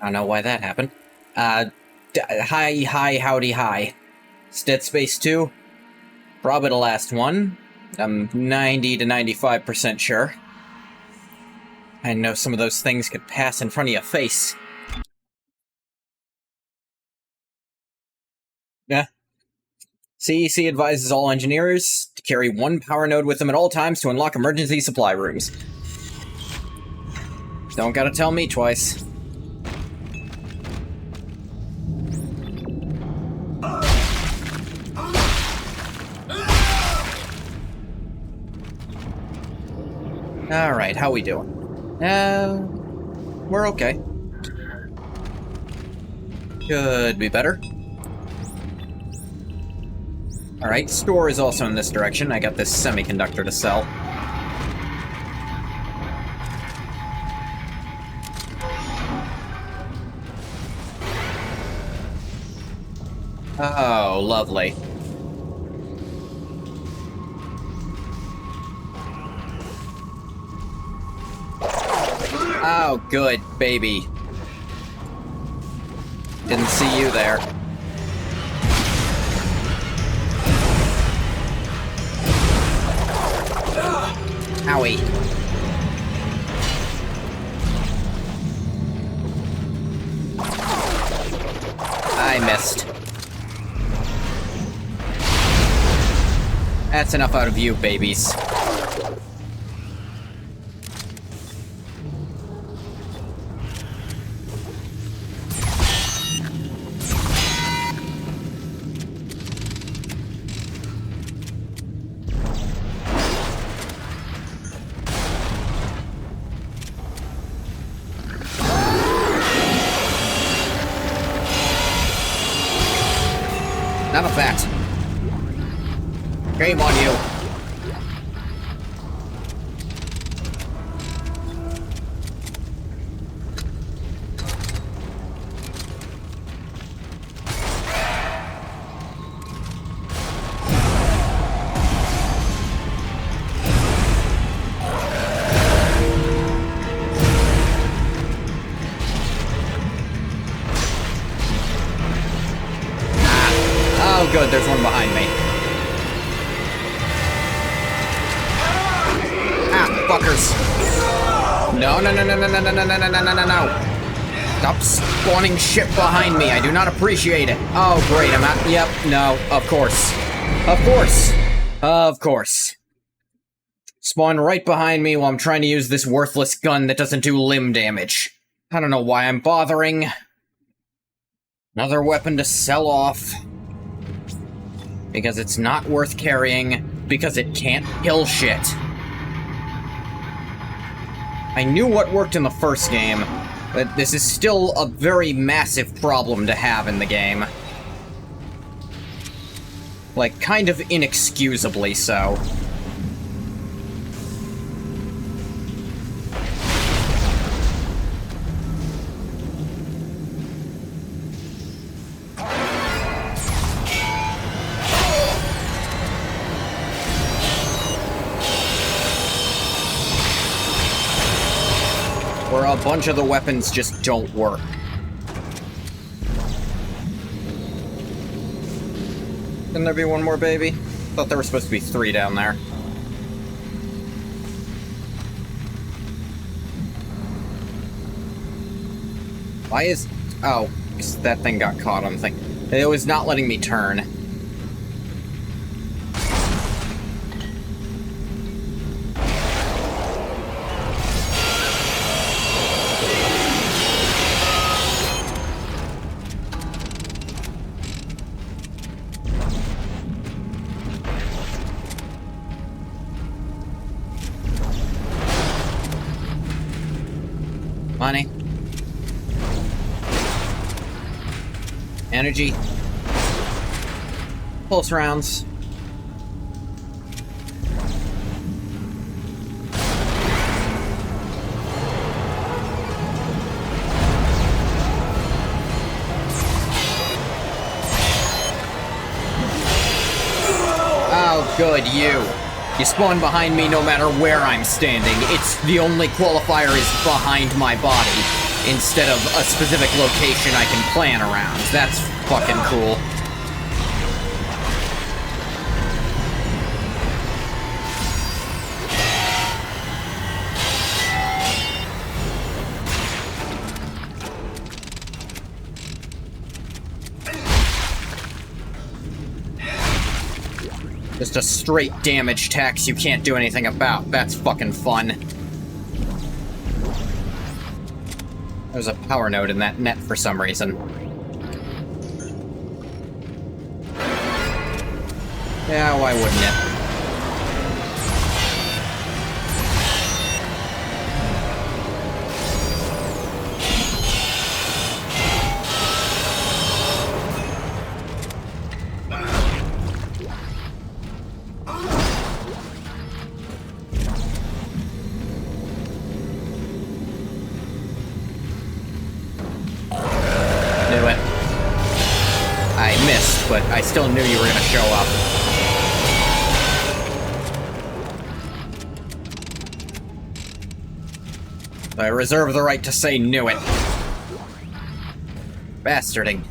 I don't know why that happened. Hi, howdy, hi. It's Dead Space 2. Probably the last one. I'm 90 to 95% sure. I know some of those things could pass in front of your face. Yeah. CEC advises all engineers to carry one power node with them at all times to unlock emergency supply rooms. Don't gotta tell me twice. Alright, how we doing? We're okay. Could be better. Alright, store is also in this direction. I got this semiconductor to sell. Oh, lovely. Oh, good, baby. Didn't see you there. Owie. I missed. That's enough out of you, babies. None of that. Shame on you. Oh, good, there's one behind me. Ah, fuckers. No, no, no, no, no, no, no, no, no, no, no, no, no. Stop spawning shit behind me. I do not appreciate it. Oh, great, I'm out. Yep, no, of course. Of course. Of course. Spawn right behind me while I'm trying to use this worthless gun that doesn't do limb damage. I don't know why I'm bothering. Another weapon to sell off. Because it's not worth carrying, because it can't kill shit. I knew what worked in the first game, but this is still a very massive problem to have in the game. Like, kind of inexcusably so. Where a bunch of the weapons just don't work. Can there be one more baby? Thought there were supposed to be 3 down there. Why is... Oh, that thing got caught on the thing. It was not letting me turn. Money. Energy. Pulse rounds. Oh, good, you. You spawn behind me no matter where I'm standing. It's the only qualifier is behind my body. instead of a specific location I can plan around. That's fucking cool. Just a straight damage tax you can't do anything about. That's fucking fun. There's a power node in that net for some reason. Yeah, why wouldn't it? But I still knew you were gonna show up. I reserve the right to say knew it. Bastarding.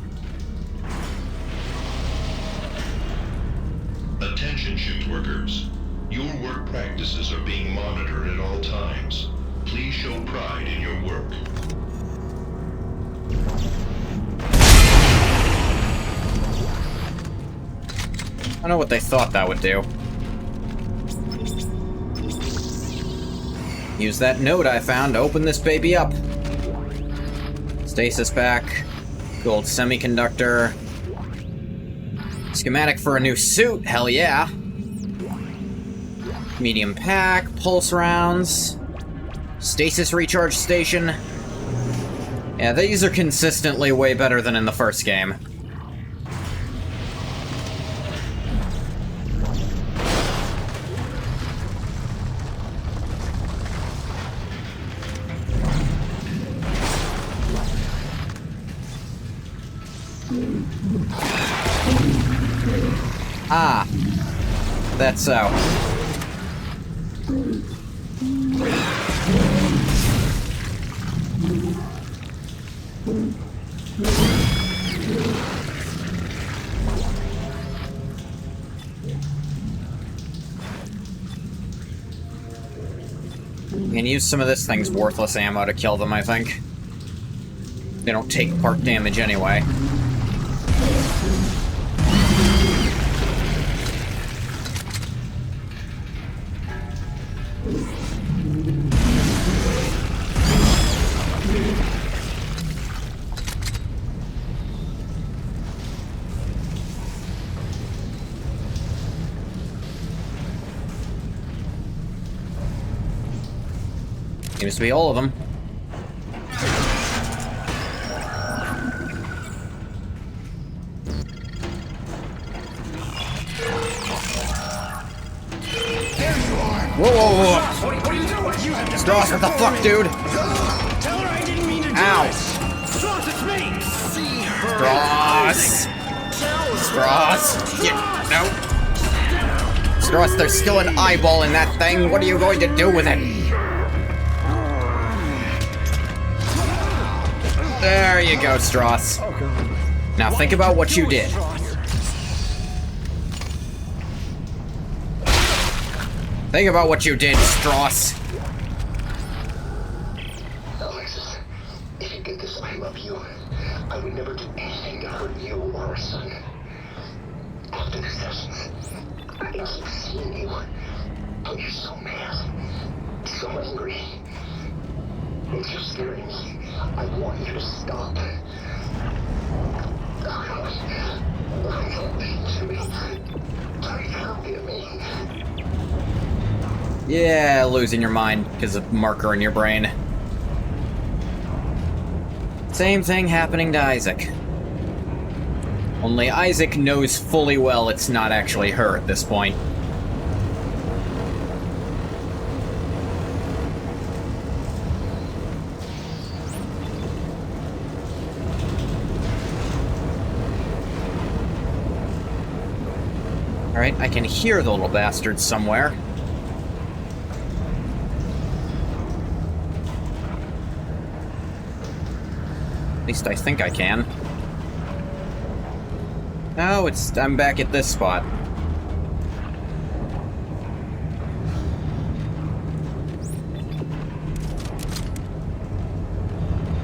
Attention, shift workers. Your work practices are being monitored at all times. Please show pride in your work. I don't know what they thought that would do. Use that node I found to open this baby up. Stasis pack. Gold semiconductor. Schematic for a new suit, hell yeah. Medium pack, pulse rounds. Stasis recharge station. Yeah, these are consistently way better than in the first game. Ah, that's so. You can use some of this thing's worthless ammo to kill them, I think. They don't take part damage anyway. Seems to be all of them. Whoa, whoa, whoa! What are you doing? Strauss, what the fuck, dude? Tell her I didn't mean to do Ow! this. Strauss, it's me. See her. Strauss! Strauss! Yeah, no. Strauss, there's still an eyeball in that thing. What are you going to do with it? There you go, Strauss. Now think about what you did. Think about what you did, Strauss. Alexis, if you get this, I love you. I would never do anything to hurt you or our son. After the sessions, I keep seeing you. But you're so mad, so angry. It's just scaring me. I want you to stop. Don't listen to me. Don't forgive me. Yeah, losing your mind because of marker in your brain. Same thing happening to Isaac. Only Isaac knows fully well it's not actually her at this point. Alright, I can hear the little bastards somewhere. least I think I can. No, I'm back at this spot.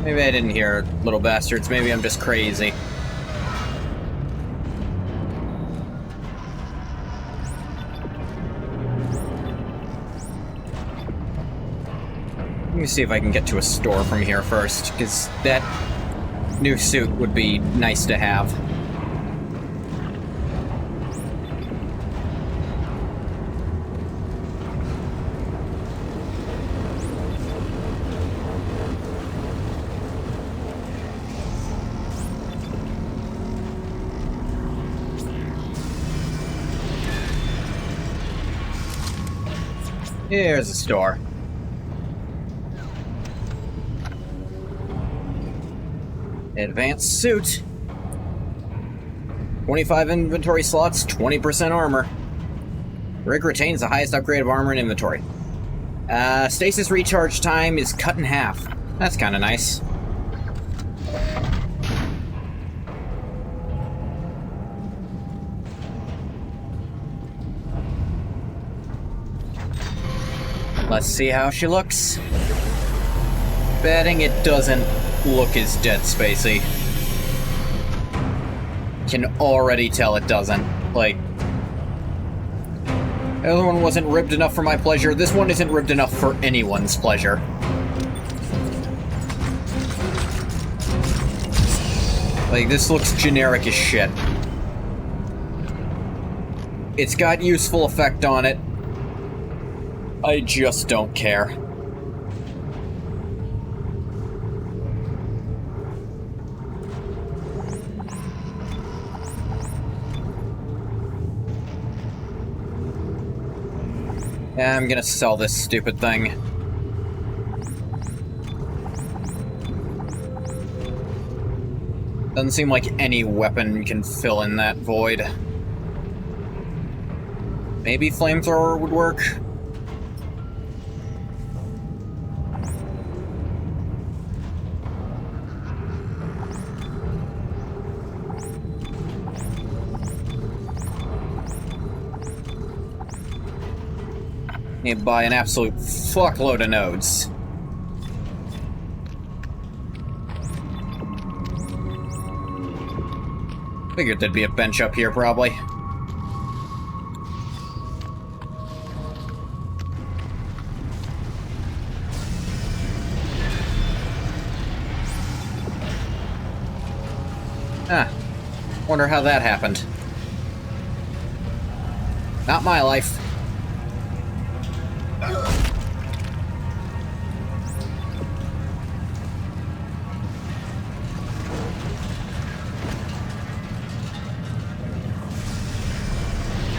Maybe I didn't hear it, little bastards. Maybe I'm just crazy. Let me see if I can get to a store from here first, because that new suit would be nice to have. Here's a store. Advanced suit. 25 inventory slots, 20% armor. Rig retains the highest upgrade of armor in inventory. Stasis recharge time is cut in half. That's kind of nice. Let's see how she looks. Betting it doesn't look as Dead Spacey. Can already tell it doesn't. Like, the other one wasn't ribbed enough for my pleasure. This one isn't ribbed enough for anyone's pleasure. Like, this looks generic as shit. It's got useful effect on it. I just don't care. I'm gonna sell this stupid thing. Doesn't seem like any weapon can fill in that void. Maybe flamethrower would work? Need to buy an absolute fuckload of nodes. Figured there'd be a bench up here, probably. Ah, wonder how that happened. Not my life.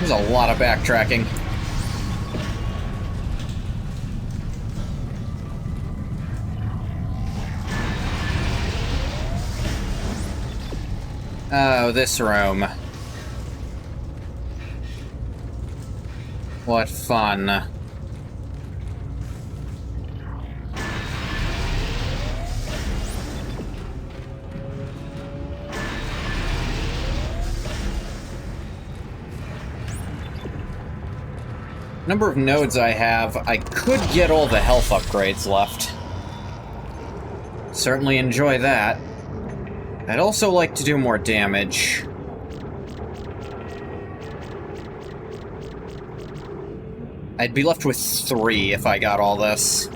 There's a lot of backtracking. Oh, this room. What fun. Number of nodes I have, I could get all the health upgrades left. Certainly enjoy that. I'd also like to do more damage. I'd be left with 3 if I got all this.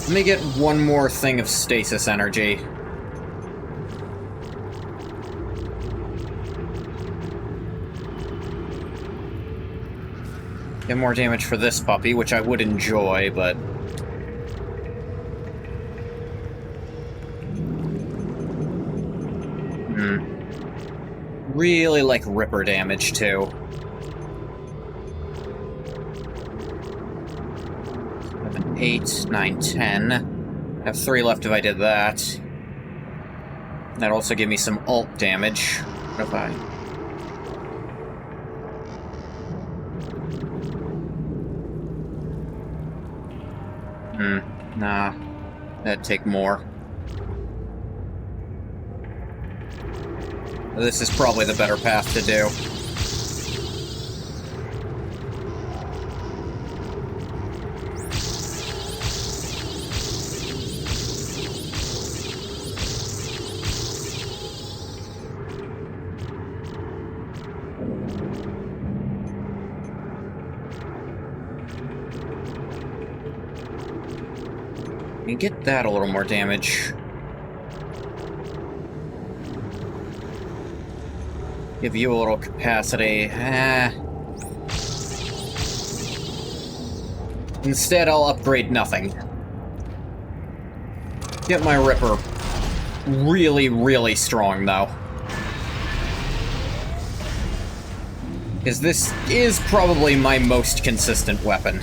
Let me get one more thing of stasis energy. Get more damage for this puppy, which I would enjoy, but... Really like Ripper damage, too. 7, 8, 9, 10. I have 3 left if I did that. That'd also give me some ult damage. What if I... Nah, that'd take more. This is probably the better path to do. You get that a little more damage. Give you a little capacity. Instead, I'll upgrade nothing. Get my Ripper really, really strong, though. Because this is probably my most consistent weapon.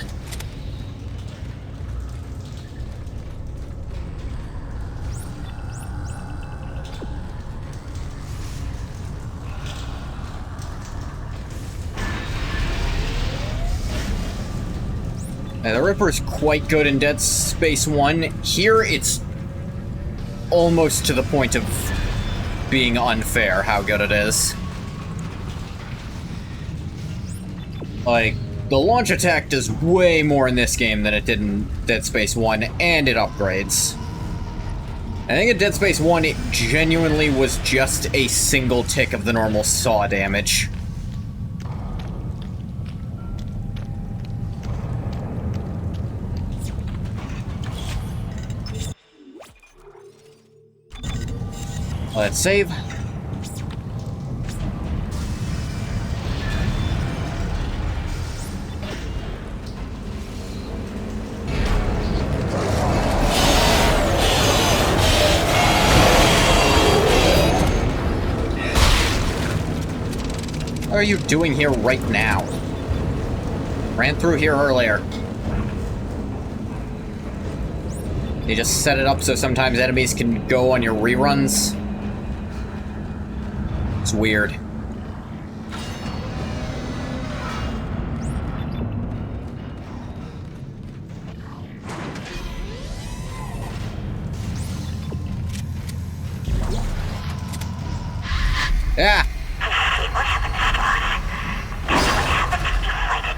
The Ripper's quite good in Dead Space 1. Here, it's almost to the point of being unfair how good it is. Like, the launch attack does way more in this game than it did in Dead Space 1, and it upgrades. I think in Dead Space 1, it genuinely was just a single tick of the normal saw damage. Let's save. What are you doing here right now? Ran through here earlier. They just set it up so sometimes enemies can go on your reruns. It's weird. Yeah.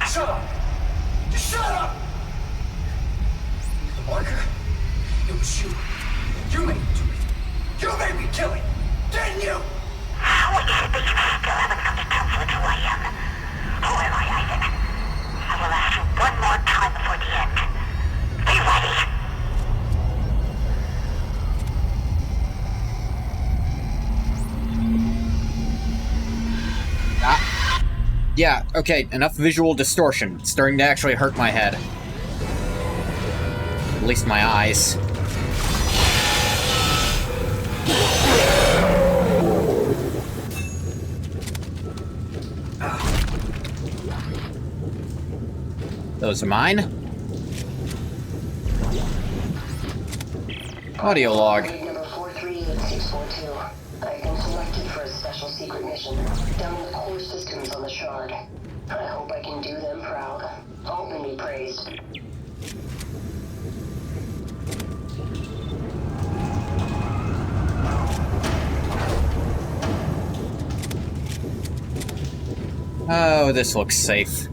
Shut up! Just shut up! The marker? It was you. You made it to me. You made me kill him. Didn't you? What is it that you still haven't come to terms with who I am? Who am I, Isaac? I will ask you one more time before the end. Be ready! Yeah, okay, enough visual distortion. It's starting to actually hurt my head. At least my eyes. Those are mine. Audio log. Number 438642. I've been selected for a special secret mission down the core systems on the Shard. I hope I can do them proud. Hope and be praised. Oh, this looks safe.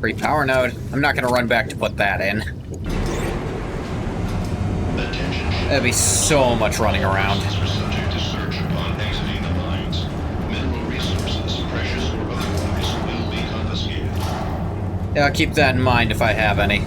Free power node. I'm not gonna run back to put that in. That'd be so much running around. Are subject to search upon exiting the mines. Mineral resources, precious or otherwise, will be confiscated. Yeah, I'll keep that in mind if I have any.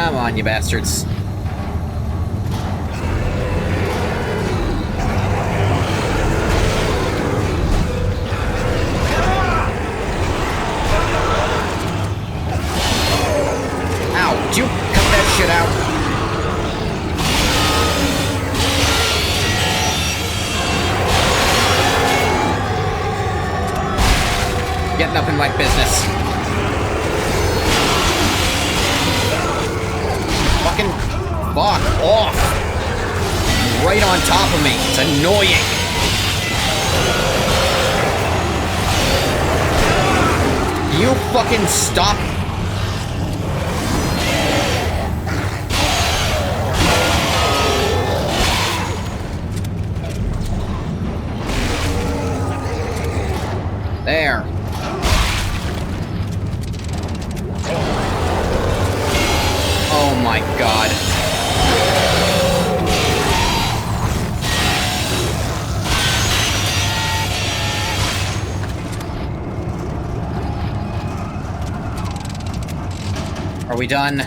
Come on, you bastards. Would you cut that shit out? Getting up in my business. Fucking fuck off. Right on top of me. It's annoying. You fucking stop. There. Oh my god. Are we done?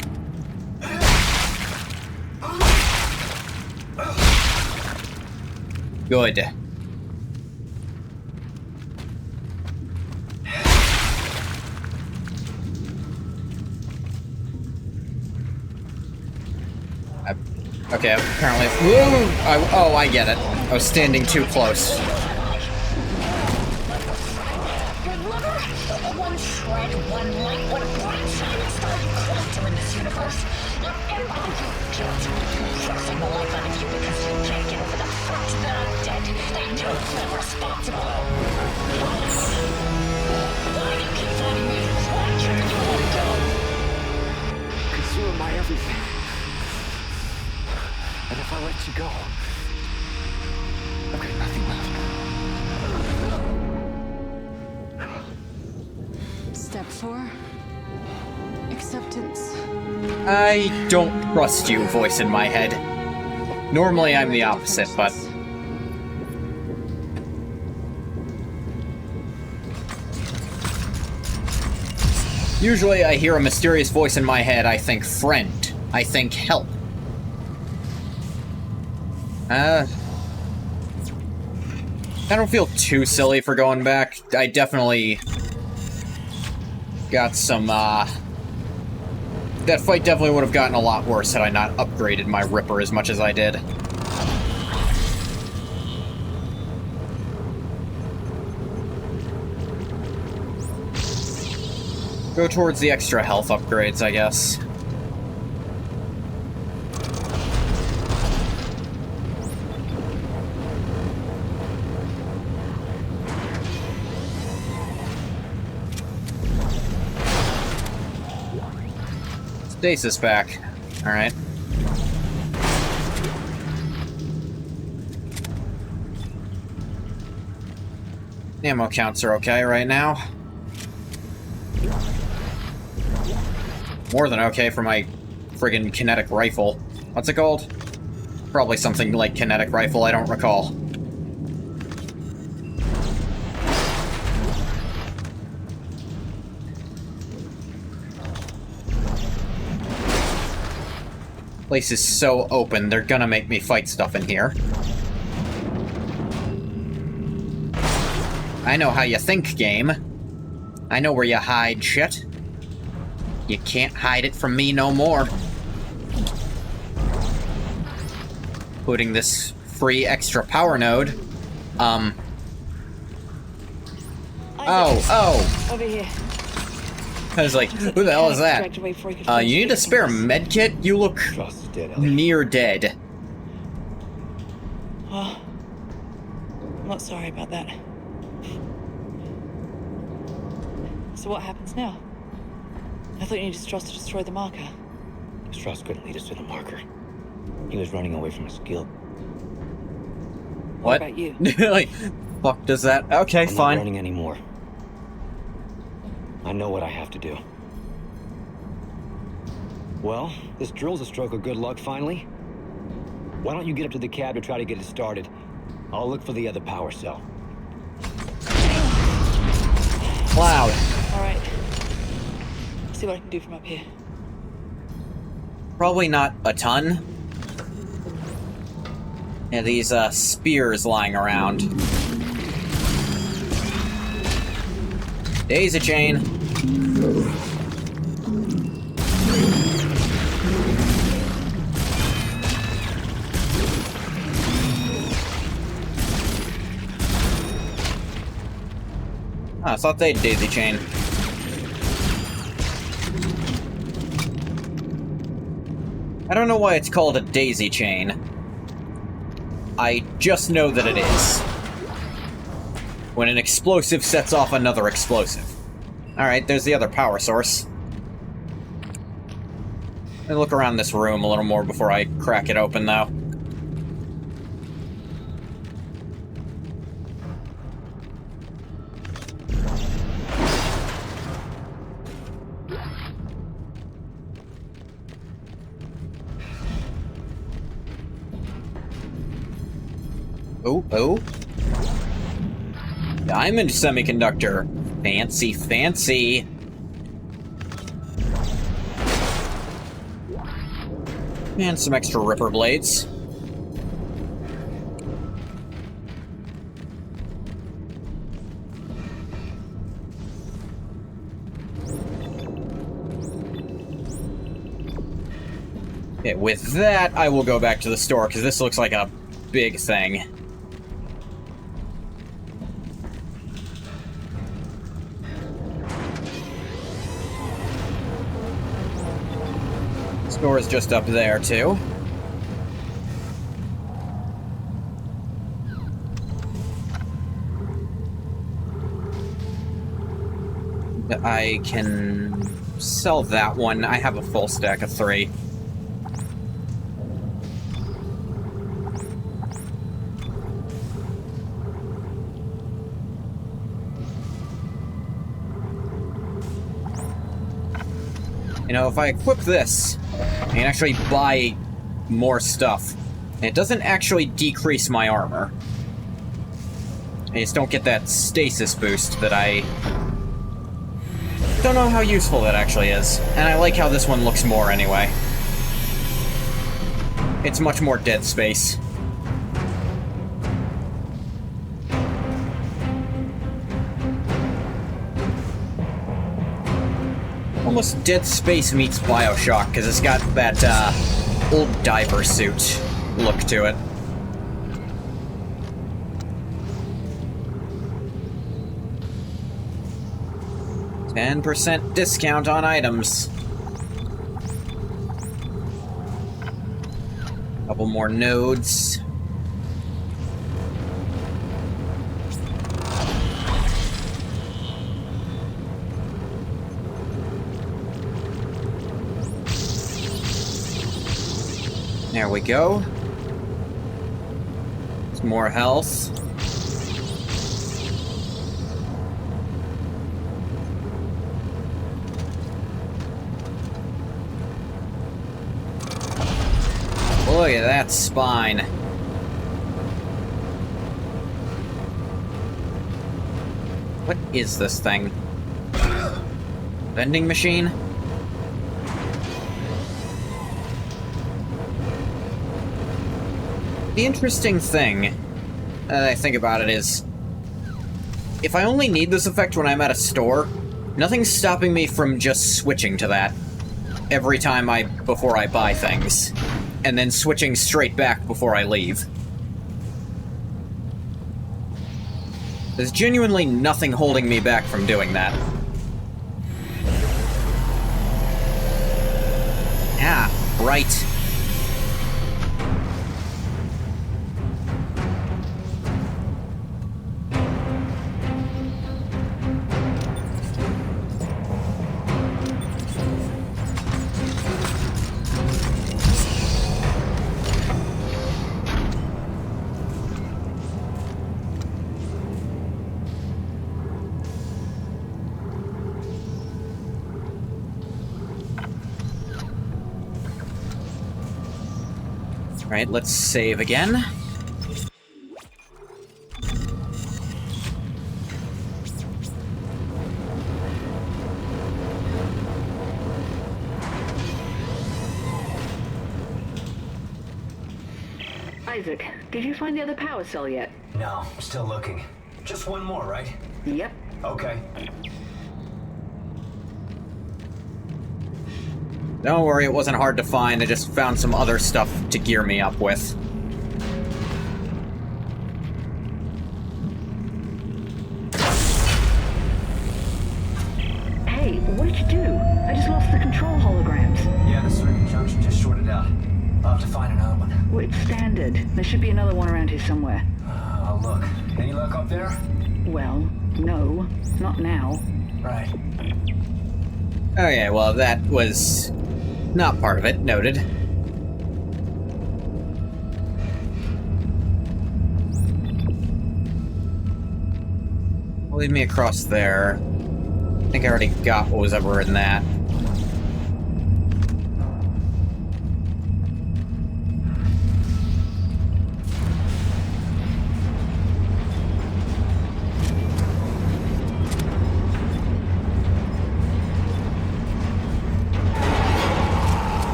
Good. Okay, apparently. Oh, I get it. I was standing too close. Your lover? One shred, one light, one bright shining star you cling to in this universe. Your empathy, your guilt, pressing the life out of you because you can't get over the fact that I'm dead. They don't feel responsible. Why do you keep fighting me? Why can't you let go? Because you are my everything. And if I let you go, I've got nothing left. Step 4. Acceptance. I don't trust you, voice in my head. Normally I'm the opposite, but... usually I hear a mysterious voice in my head, I think friend. I think help. I don't feel too silly for going back. I definitely got some, that fight definitely would have gotten a lot worse had I not upgraded my Ripper as much as I did. Go towards the extra health upgrades, I guess. Stasis back. Alright. Ammo counts are okay right now. More than okay for my friggin' kinetic rifle. What's it called? Probably something like kinetic rifle, I don't recall. Place is so open, they're gonna make me fight stuff in here. I know how you think, game. I know where you hide shit. You can't hide it from me no more. Putting this free extra power node. Over here. I was like, who the hell is that? You need a spare med kit? You look near dead. Oh, I'm not sorry about that. So what happens now? I thought you needed Stross to destroy the marker. Stross couldn't lead us to the marker. He was running away from his guild. What? About you? Like, fuck does that? Okay, I'm fine. not running anymore. I know what I have to do. Well, this drill's a stroke of good luck finally. Why don't you get up to the cab to try to get it started? I'll look for the other power cell. Loud. Alright. See what I can do from up here. Probably not a ton. Yeah, these spears lying around. Daisy chain. I thought they'd daisy chain. I don't know why it's called a daisy chain. I just know that it is. When an explosive sets off another explosive. Alright, there's the other power source. Let me look around this room a little more before I crack it open, though. Oh. Diamond semiconductor. Fancy, fancy. And some extra ripper blades. Okay, with that, I will go back to the store, because this looks like a big thing. Store is just up there, too. I can sell that one. I have a full stack of 3. You know, if I equip this, I can actually buy more stuff. And it doesn't actually decrease my armor. I just don't get that stasis boost that I don't know how useful that actually is. And I like how this one looks more anyway. It's much more Dead Space. Almost Dead Space meets Bioshock, because it's got that, old diver suit look to it. %10 discount on items. Couple more nodes. There we go. Some more health. Look at that spine. What is this thing? Vending machine? The interesting thing that I think about it is, if I only need this effect when I'm at a store, nothing's stopping me from just switching to that every time before I buy things, and then switching straight back before I leave. There's genuinely nothing holding me back from doing that. Ah, right. Right, let's save again. Isaac, did you find the other power cell yet? No, still looking. Just one more, right? Yep. Okay. Don't worry, it wasn't hard to find. I just found some other stuff to gear me up with. it's standard. There should be another one around here somewhere. I'll look. Any luck up there? Well, no. Not now. Right. Okay, well, that was not part of it. Noted. Lead me across there. I think I already got what was ever in that.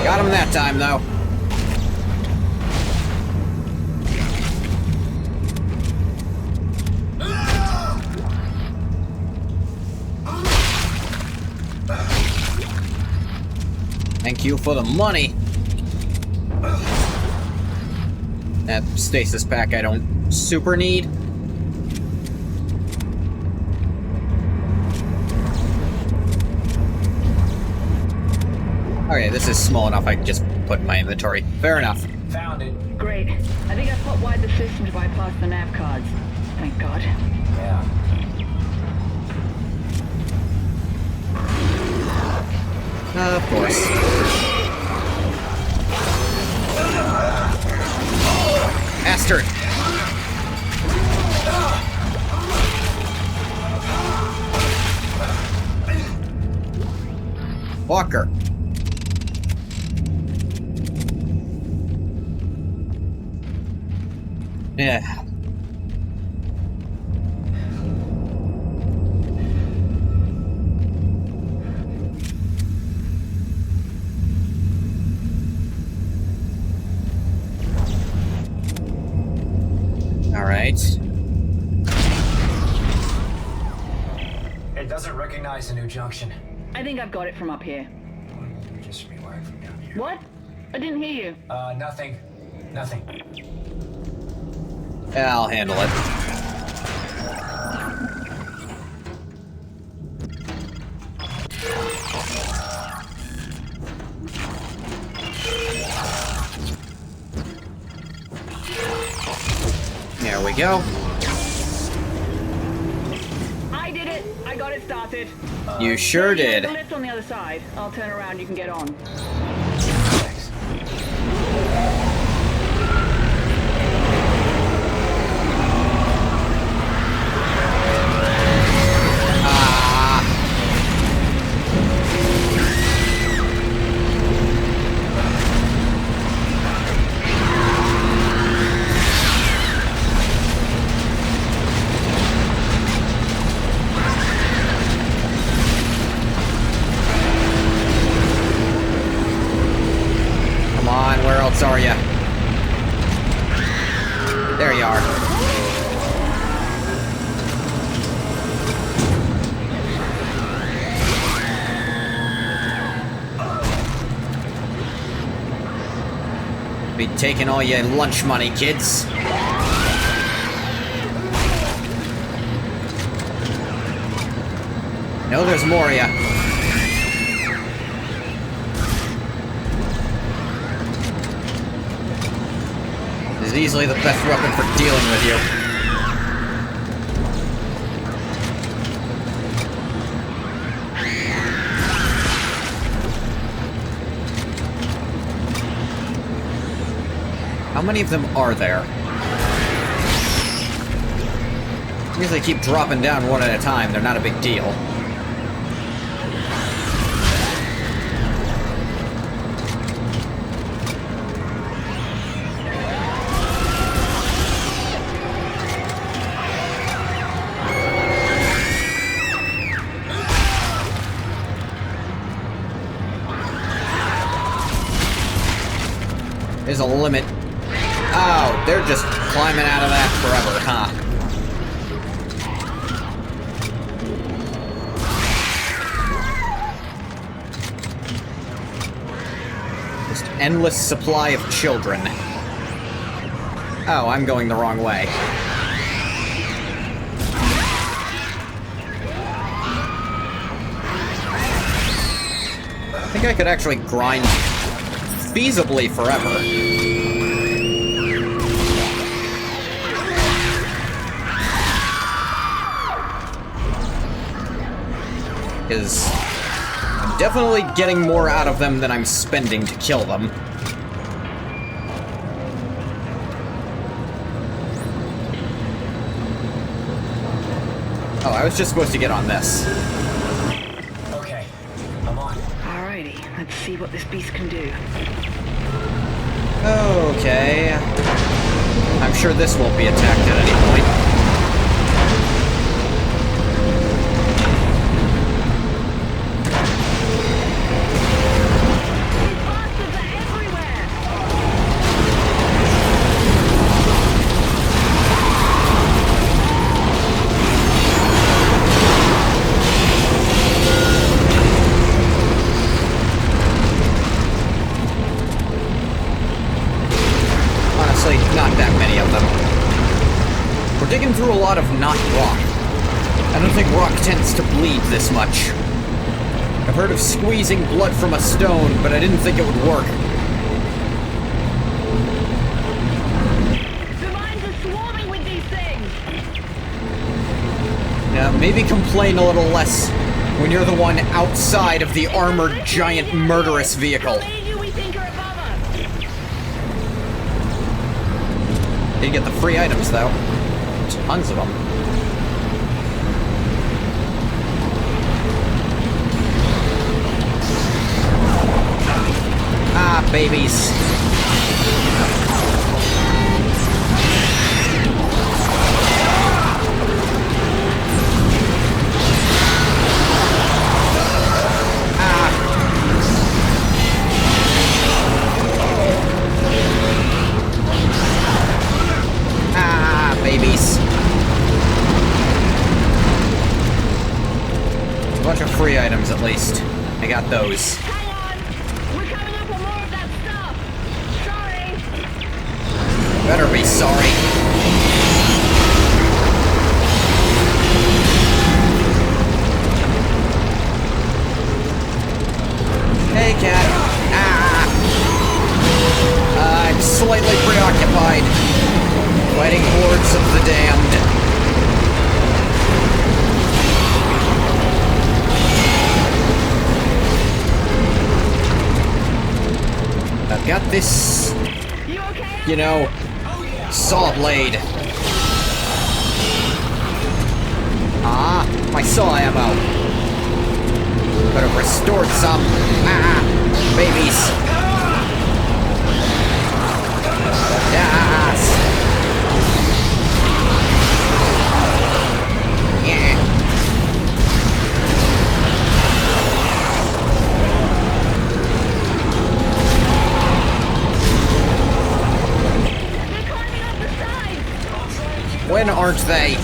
Got him that time, though. Thank you for the money. That stasis pack I don't super need. Okay, this is small enough I can just put in my inventory. Fair enough. Found it. Great. I think I've put wide the system to bypass the nav cards. Thank God. Yeah. Of course. Bastard! Walker. Yeah. All right. It doesn't recognize the new junction. I think I've got it from up here. Just rewired from down here. What? I didn't hear you. Nothing. Nothing. Yeah, I'll handle it. There we go. I did it! I got it started. You sure There's did. a lift on the other side. I'll turn around, you can get on. Thanks. Come on, where else are you? There you are. Be taking all your lunch money, kids. No, there's more of ya. This is easily the best weapon for dealing with you. How many of them are there? I guess they keep dropping down one at a time. They're not a big deal. There's a limit. Oh, they're just climbing out of that forever, huh? Just endless supply of children. Oh, I'm going the wrong way. I think I could actually grind feasibly forever. Because I'm definitely getting more out of them than I'm spending to kill them. Oh, I was just supposed to get on this. Okay, I'm on. Alrighty, let's see what this beast can do. Okay. I'm sure this won't be attacked at any point. Not that many of them. We're digging through a lot of not rock. I don't think rock tends to bleed this much. I've heard of squeezing blood from a stone, but I didn't think it would work. The mines are swarming with these things! Yeah, maybe complain a little less when you're the one outside of the armored giant murderous vehicle. Did get the free items, though. Tons of them. Ah, babies. Babies. A bunch of free items, at least. I got those. Hang on! We're coming up on more of that stuff! Sorry! Better be sorry. Hey, cat. I'm slightly preoccupied. Fighting hordes of the damned. I've got this, you know, saw blade. Ah, my saw ammo. Could have restored some. Babies. Yes. When aren't they?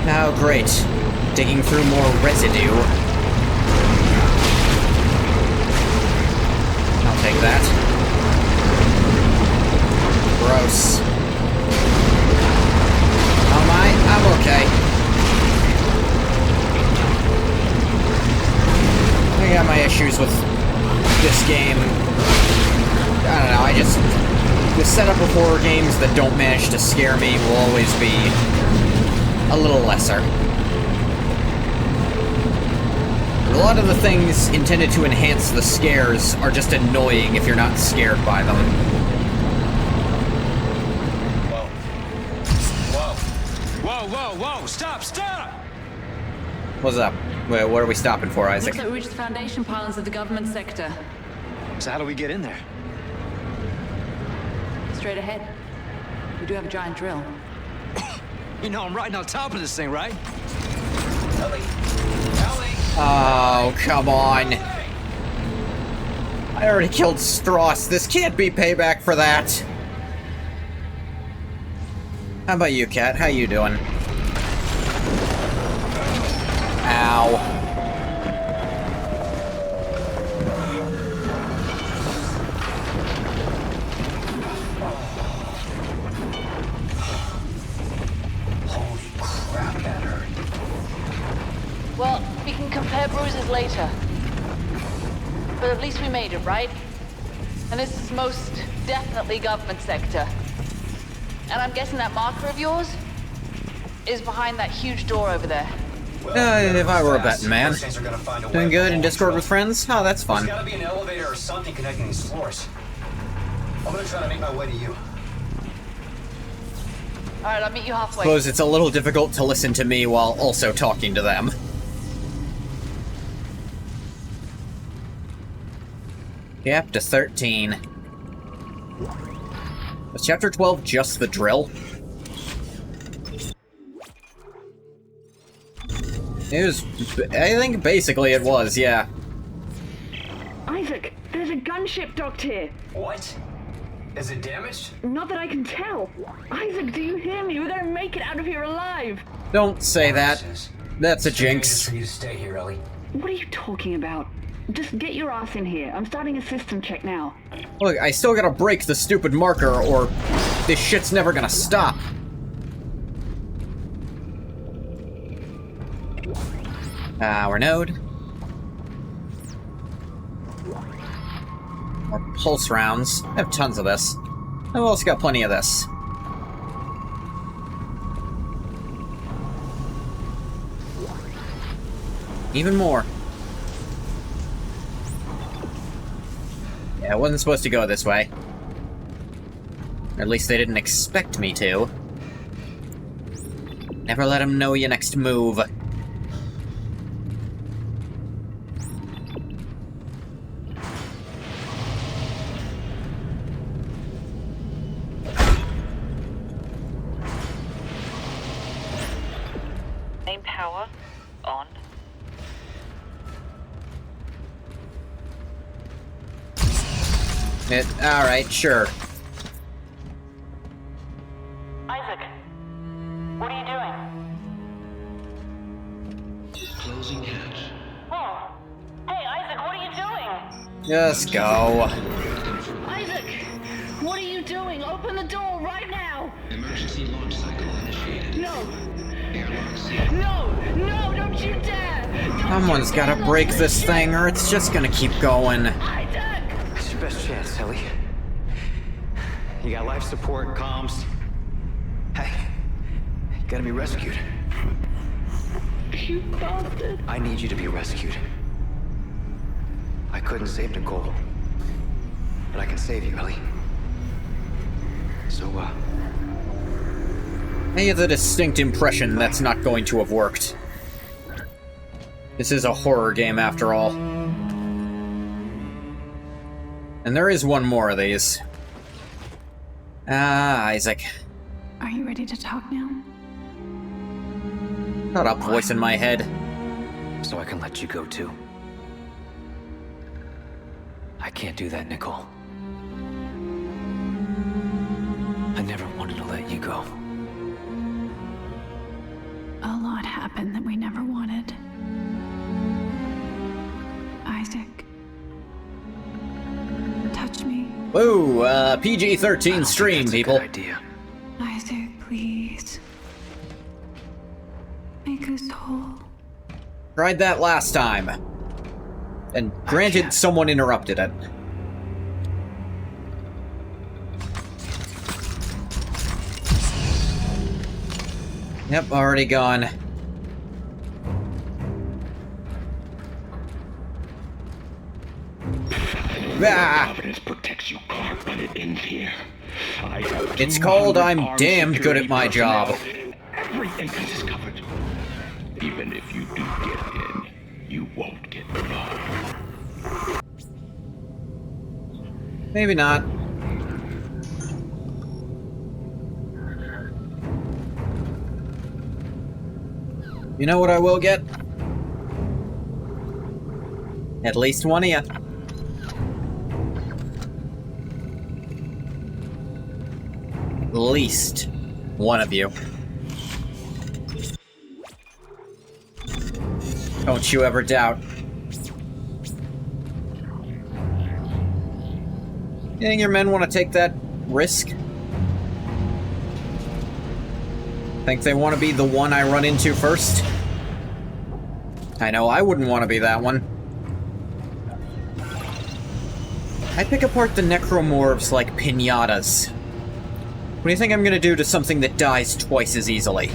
Oh, great. Digging through more residue. I'll take that. Gross. Am I? I'm okay. I got my issues with this game. I don't know, the setup of horror games that don't manage to scare me will always be a little lesser. A lot of the things intended to enhance the scares are just annoying if you're not scared by them. Whoa. Whoa. Whoa, whoa, whoa! Stop, stop! What's up? Wait, what are we stopping for, Isaac? Looks like we reached the foundation pylons of the government sector. So how do we get in there? Straight ahead. We do have a giant drill. You know I'm riding on top of this thing, right? Ellie! Ellie! Oh, come on. I already killed Strauss. This can't be payback for that. How about you, Kat? How you doing? Ow. Holy crap, that hurt. Well, we can compare bruises later. But at least we made it, right? And this is most definitely government sector. And I'm guessing that marker of yours is behind that huge door over there. If I were a betting man. Those things are gonna find a way Doing good in to Discord the with friends? Oh, that's There's fun. gotta be an elevator or something connecting these floors. I'm gonna try to make my way to you. Alright, I'll meet you halfway. Suppose it's a little difficult to listen to me while also talking to them. Chapter 13. Was Chapter 12 just the drill? It was... I think basically it was, yeah. Isaac, there's a gunship docked here. What? Is it damaged? Not that I can tell. Isaac, do you hear me? We're gonna make it out of here alive. Don't say that. That's a Just jinx. for you to stay here, Ellie. What are you talking about? Just get your ass in here. I'm starting a system check now. Look, I still gotta break the stupid marker, or this shit's never gonna stop. Power node. More pulse rounds. I have tons of this. I've also got plenty of this. Even more. Yeah, I wasn't supposed to go this way. Or at least they didn't expect me to. Never let them know your next move. Main power on. Alright, sure. Isaac, what are you doing? Closing hatch. Oh. Hey, Isaac, what are you doing? Just go. Isaac, what are you doing? Open the door right now. Emergency launch cycle initiated. No, Airlock sealed. no, don't you dare. Someone's gotta break this thing, or it's just gonna keep going. Isaac! It's your best chance, Ellie. You got life support, comms. Hey, you gotta be rescued. You bastard. I need you to be rescued. I couldn't save Nicole, but I can save you, Ellie. So, I have the distinct impression that's not going to have worked. This is a horror game after all. And there is one more of these. Isaac. Are you ready to talk now? Shut up, voice in my head. so I can let you go too. I can't do that, Nicole. I never wanted to let you go. A lot happened that we never wanted. Isaac. Touch me. Whoa, PG-13 stream, people. Good idea. Isaac, please. Make us whole. Tried that last time. And granted, someone interrupted it. Yep, already gone. Ah! Providence protects you can't let it end here. It's called I'm damned good at my job. Every entrance is covered. Even if you do get in, you won't get far. Maybe not. You know what I will get? At least one of you. At least one of you. Don't you ever doubt. You think your men want to take that risk? Think they want to be the one I run into first? I know I wouldn't want to be that one. I pick apart the necromorphs like piñatas. What do you think I'm gonna do to something that dies twice as easily?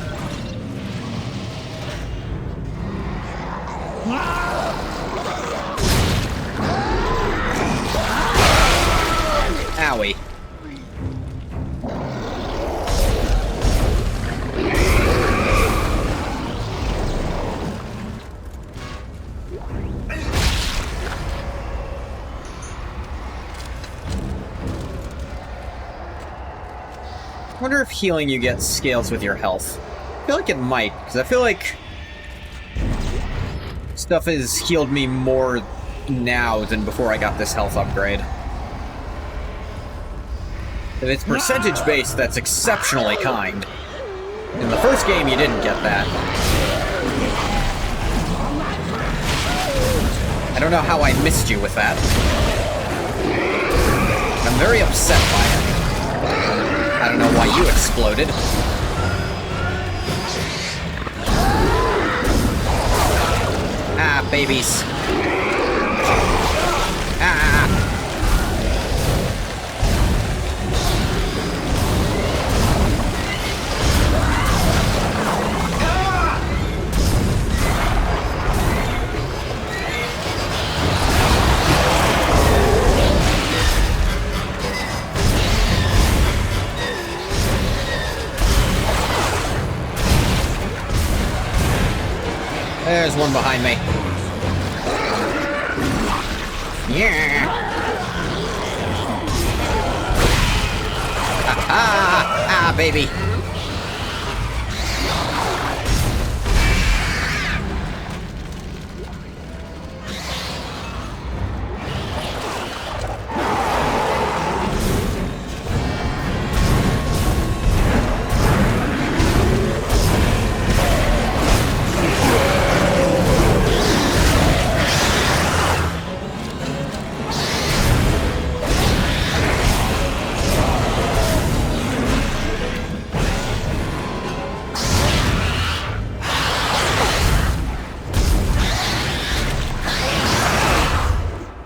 Owie. I wonder if healing you get scales with your health. I feel like it might, because I feel like stuff has healed me more now than before I got this health upgrade. If it's percentage-based, that's exceptionally kind. In the first game, you didn't get that. I don't know how I missed you with that. I'm very upset by it. I don't know why you exploded. Ah, babies. Ah. There's one behind me. Yeah. Ah, baby.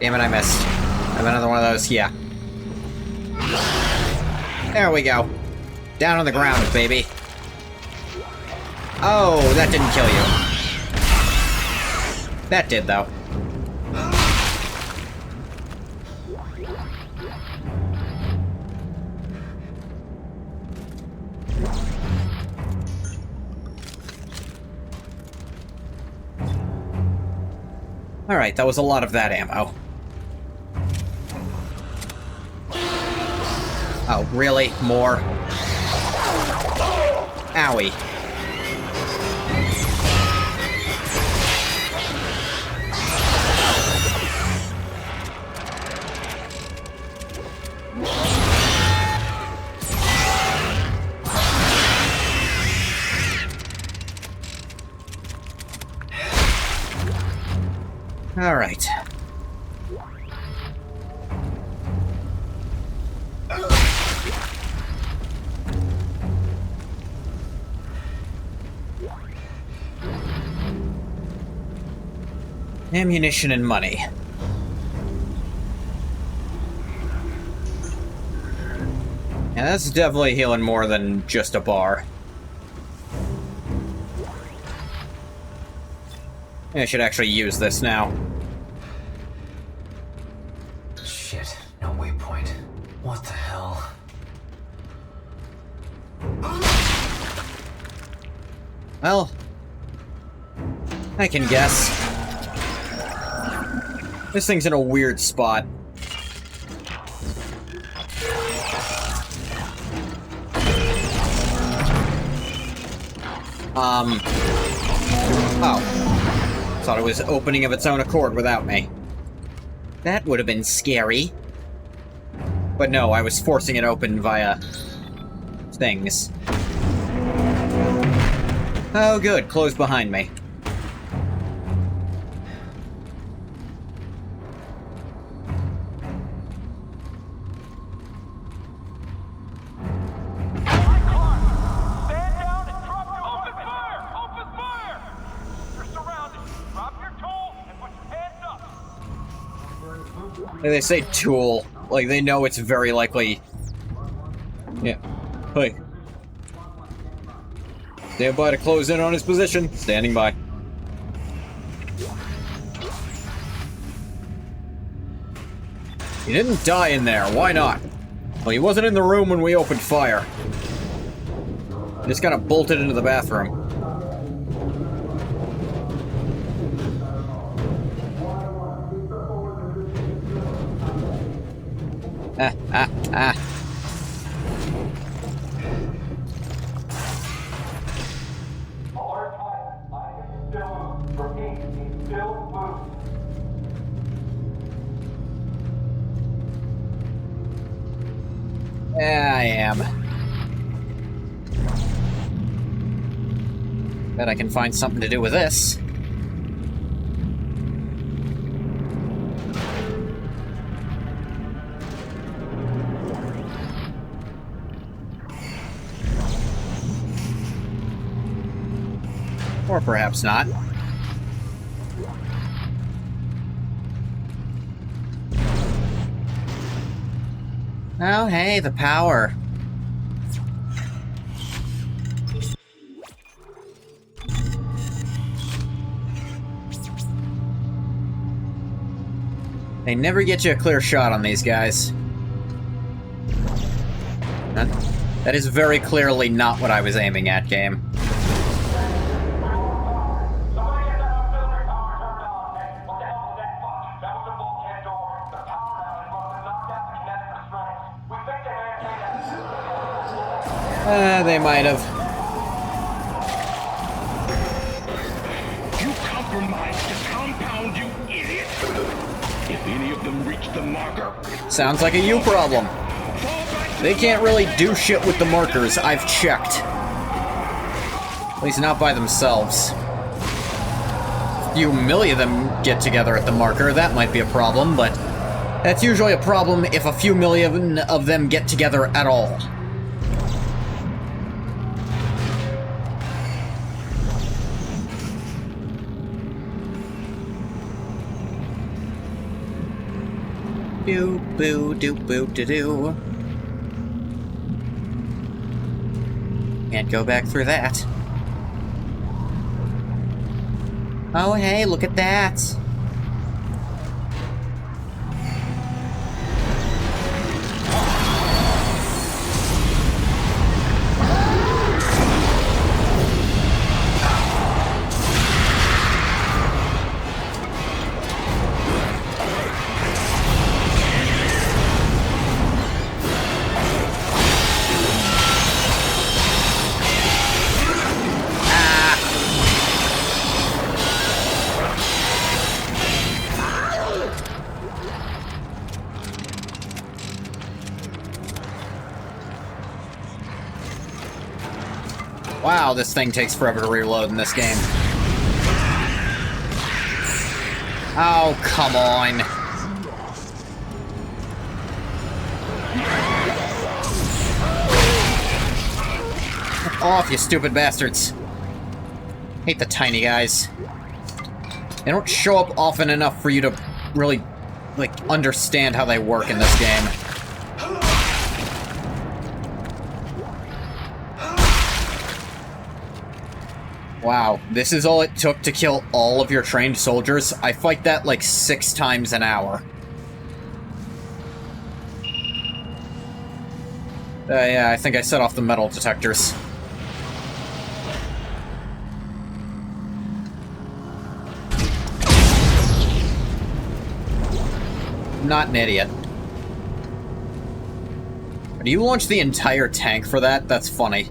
Damn it, I missed. I have another one of those, yeah. There we go. Down on the ground, baby. Oh, that didn't kill you. That did, though. Alright, that was a lot of that ammo. Oh, really? More? Owie. All right. Ammunition and money. Yeah, that's definitely healing more than just a bar. I should actually use this now. Shit, no waypoint. What the hell? Well, I can guess. This thing's in a weird spot. Oh. Thought it was opening of its own accord without me. That would have been scary. But no, I was forcing it open via things. Oh good, closed behind me. They say tool, like they know it's very likely. Yeah. Hey. Stand by to close in on his position. Standing by. He didn't die in there. Why not? Well, he wasn't in the room when we opened fire. He just kind of bolted into the bathroom. Ah. Yeah, I am. Bet I can find something to do with this. Or perhaps not. Oh, hey, the power. They never get you a clear shot on these guys. That is very clearly not what I was aiming at, game. They might have. You compromised the compound, you idiot! If any of them reach the marker... Sounds like a you problem. They can't really do shit with the markers, I've checked. At least not by themselves. If you million of them get together at the marker, that might be a problem, but that's usually a problem if a few million of them get together at all. Do boo do boo do do. Can't go back through that. Oh hey, look at that. Wow, this thing takes forever to reload in this game. Oh, come on. Get off, you stupid bastards. Hate the tiny guys. They don't show up often enough for you to really, like, understand how they work in this game. Wow, this is all it took to kill all of your trained soldiers? I fight that like 6 times an hour. Yeah, I think I set off the metal detectors. Not an idiot. Do you launch the entire tank for that? That's funny.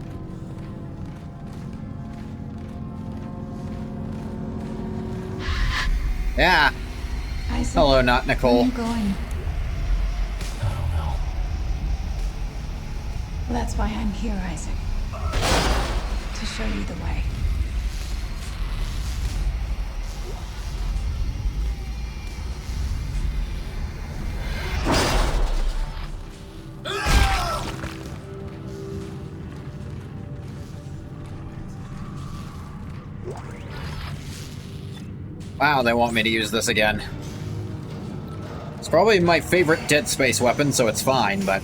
Yeah. Isaac, Hello, not where are Nicole. you going? I don't know. Well, that's why I'm here, Isaac. To show you the way. Wow, they want me to use this again. It's probably my favorite Dead Space weapon, so it's fine, but...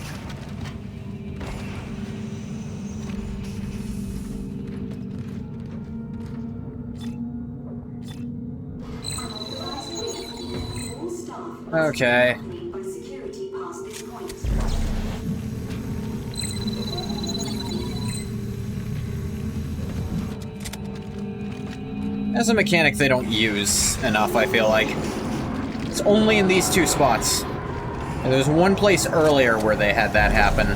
Okay. As a mechanic, they don't use enough, I feel like. It's only in these two spots. And there's one place earlier where they had that happen.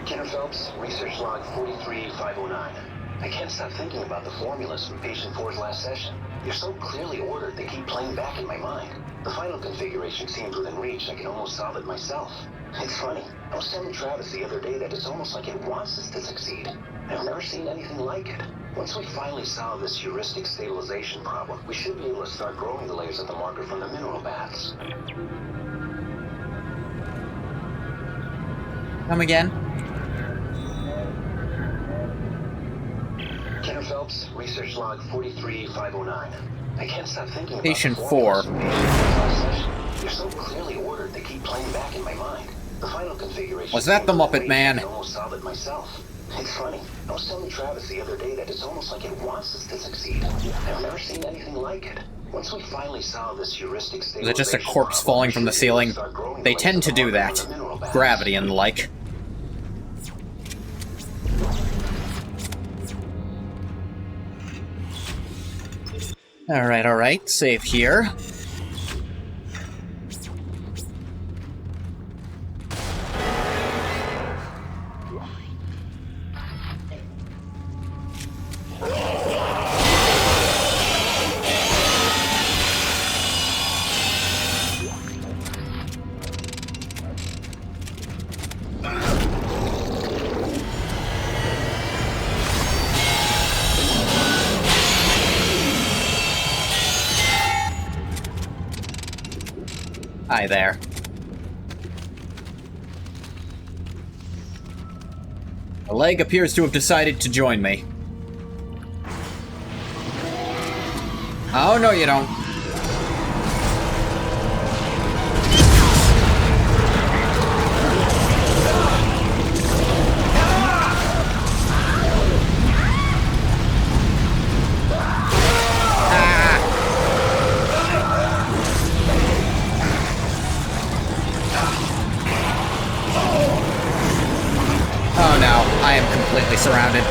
Kenner Phelps, research log 43509. I can't stop thinking about the formulas from patient 4's last session. They're so clearly ordered, they keep playing back in my mind. The final configuration seems within reach. I can almost solve it myself. It's funny. I was telling Travis the other day that it's almost like it wants us to succeed. I've never seen anything like it. Once we finally solve this heuristic stabilization problem, we should be able to start growing the layers of the marker from the mineral baths. Come again? Kenner Phelps, research log 43509. I can't stop thinking Patient about 4. They're so clearly ordered, they keep playing back in my mind. The final configuration... Was that the Muppet Man? I can almost solve it myself. It's funny. I was telling Travis the other day that it's almost like it wants us to succeed. I've never seen anything like it. Once we finally solve this heuristic stabilization... Is it just a corpse falling from the ceiling? They tend to do that. Gravity and the like. Alright. Save here. Hi there. The leg appears to have decided to join me. Oh, no you don't. Oh no, I am completely surrounded.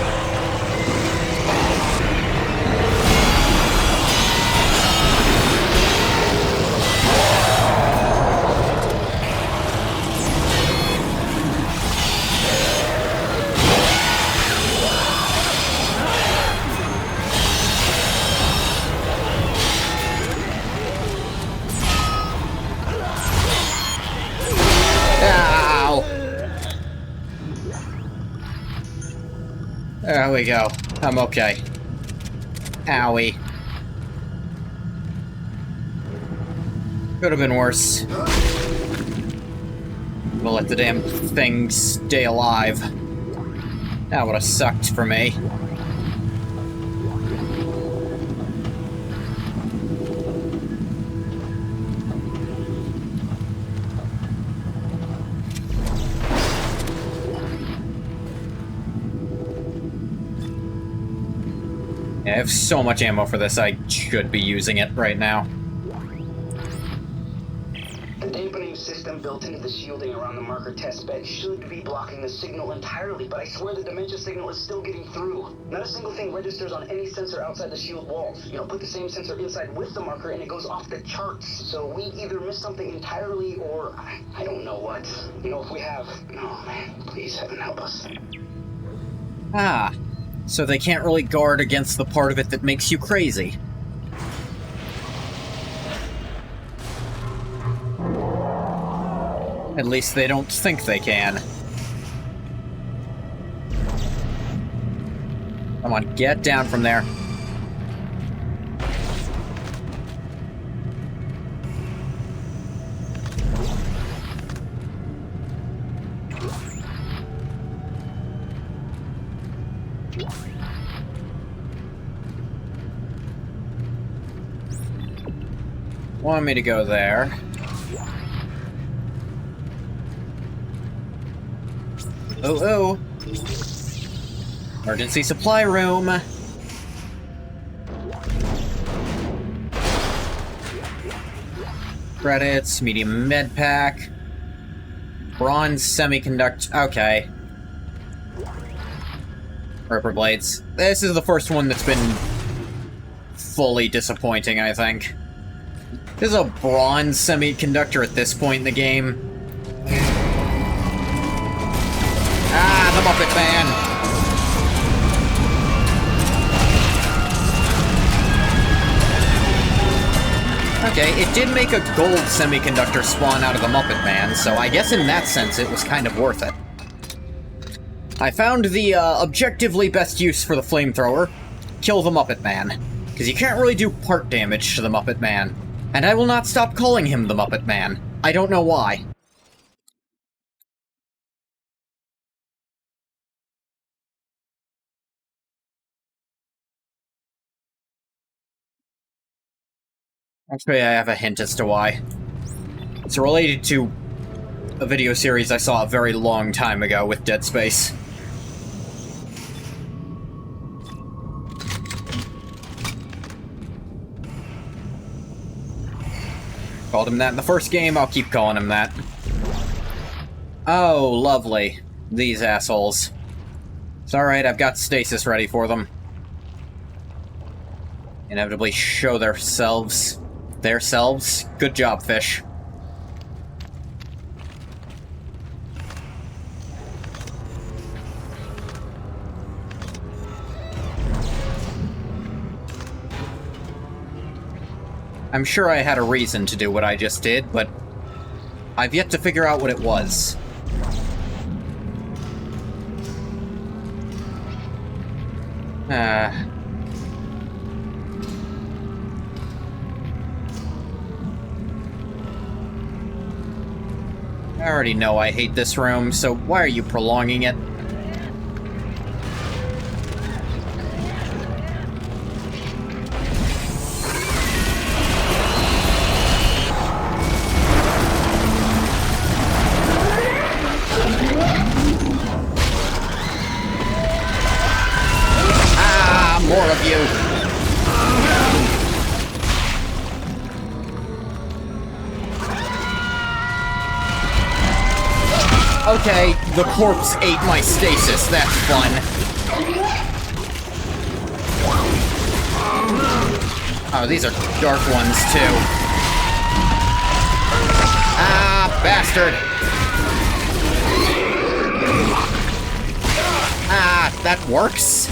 There we go. I'm okay. Owie. Could have been worse. We'll let the damn thing stay alive. That would have sucked for me. Yeah, I have so much ammo for this, I should be using it right now. The dampening system built into the shielding around the marker test bed should be blocking the signal entirely, but I swear the dementia signal is still getting through. Not a single thing registers on any sensor outside the shield walls. You know, put the same sensor inside with the marker and it goes off the charts. So we either missed something entirely or I don't know what. You know, if we have... Oh man, please heaven help us. Ah, so they can't really guard against the part of it that makes you crazy. At least they don't think they can. Come on, get down from there. Want me to go there. Oh, oh. Emergency supply room. Credits, medium med pack. Bronze semiconductor. Okay. Ripper blades. This is the first one that's been fully disappointing, I think. This is a bronze semiconductor at this point in the game. Ah, the Muppet Man! Okay, it did make a gold semiconductor spawn out of the Muppet Man, so I guess in that sense it was kind of worth it. I found the objectively best use for the flamethrower. Kill the Muppet Man. Because you can't really do part damage to the Muppet Man. And I will not stop calling him the Muppet Man. I don't know why. Actually, I have a hint as to why. It's related to a video series I saw a very long time ago with Dead Space. Called him that in the first game, I'll keep calling him that. Oh, lovely. These assholes. It's alright, I've got stasis ready for them. Inevitably show themselves. Good job, fish. I'm sure I had a reason to do what I just did, but I've yet to figure out what it was. I already know I hate this room, so why are you prolonging it? More of you. Okay, the corpse ate my stasis. That's fun. Oh, these are dark ones, too. Ah, bastard. Ah, that works?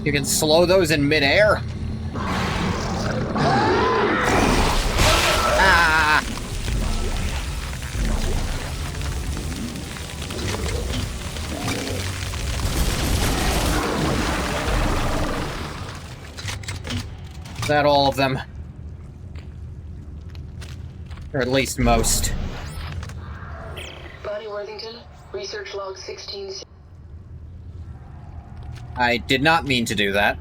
You can slow those in midair? Ah! Is that all of them? Or at least most. Bonnie Worthington, research log 16. I did not mean to do that.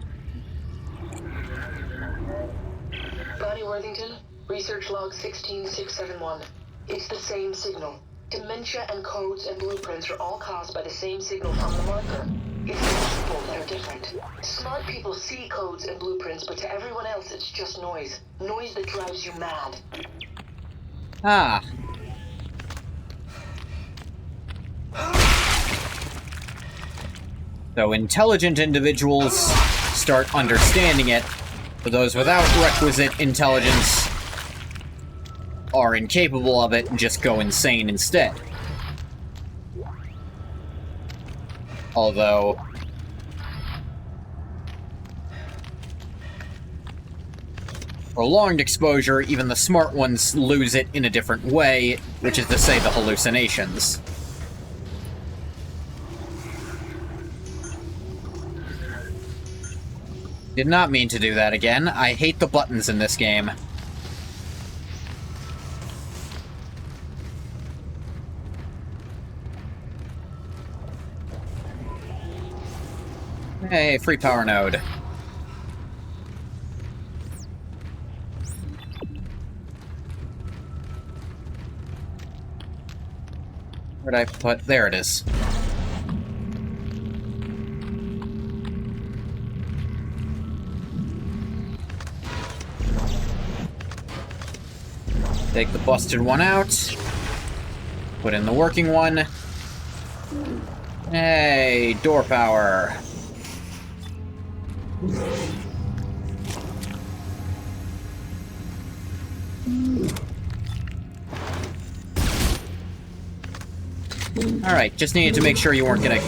Bonnie Worthington, research log 16671. It's the same signal. Dementia and codes and blueprints are all caused by the same signal from the marker. It's the people that are different. Smart people see codes and blueprints, but to everyone else it's just noise. Noise that drives you mad. Ah. So intelligent individuals start understanding it, but those without requisite intelligence are incapable of it and just go insane instead. Although, prolonged exposure, even the smart ones lose it in a different way, which is to say the hallucinations. Did not mean to do that again. I hate the buttons in this game. Hey, free power node. Where'd I put? There it is. Take the busted one out. Put in the working one. Hey, door power. Alright, just needed to make sure you weren't gonna...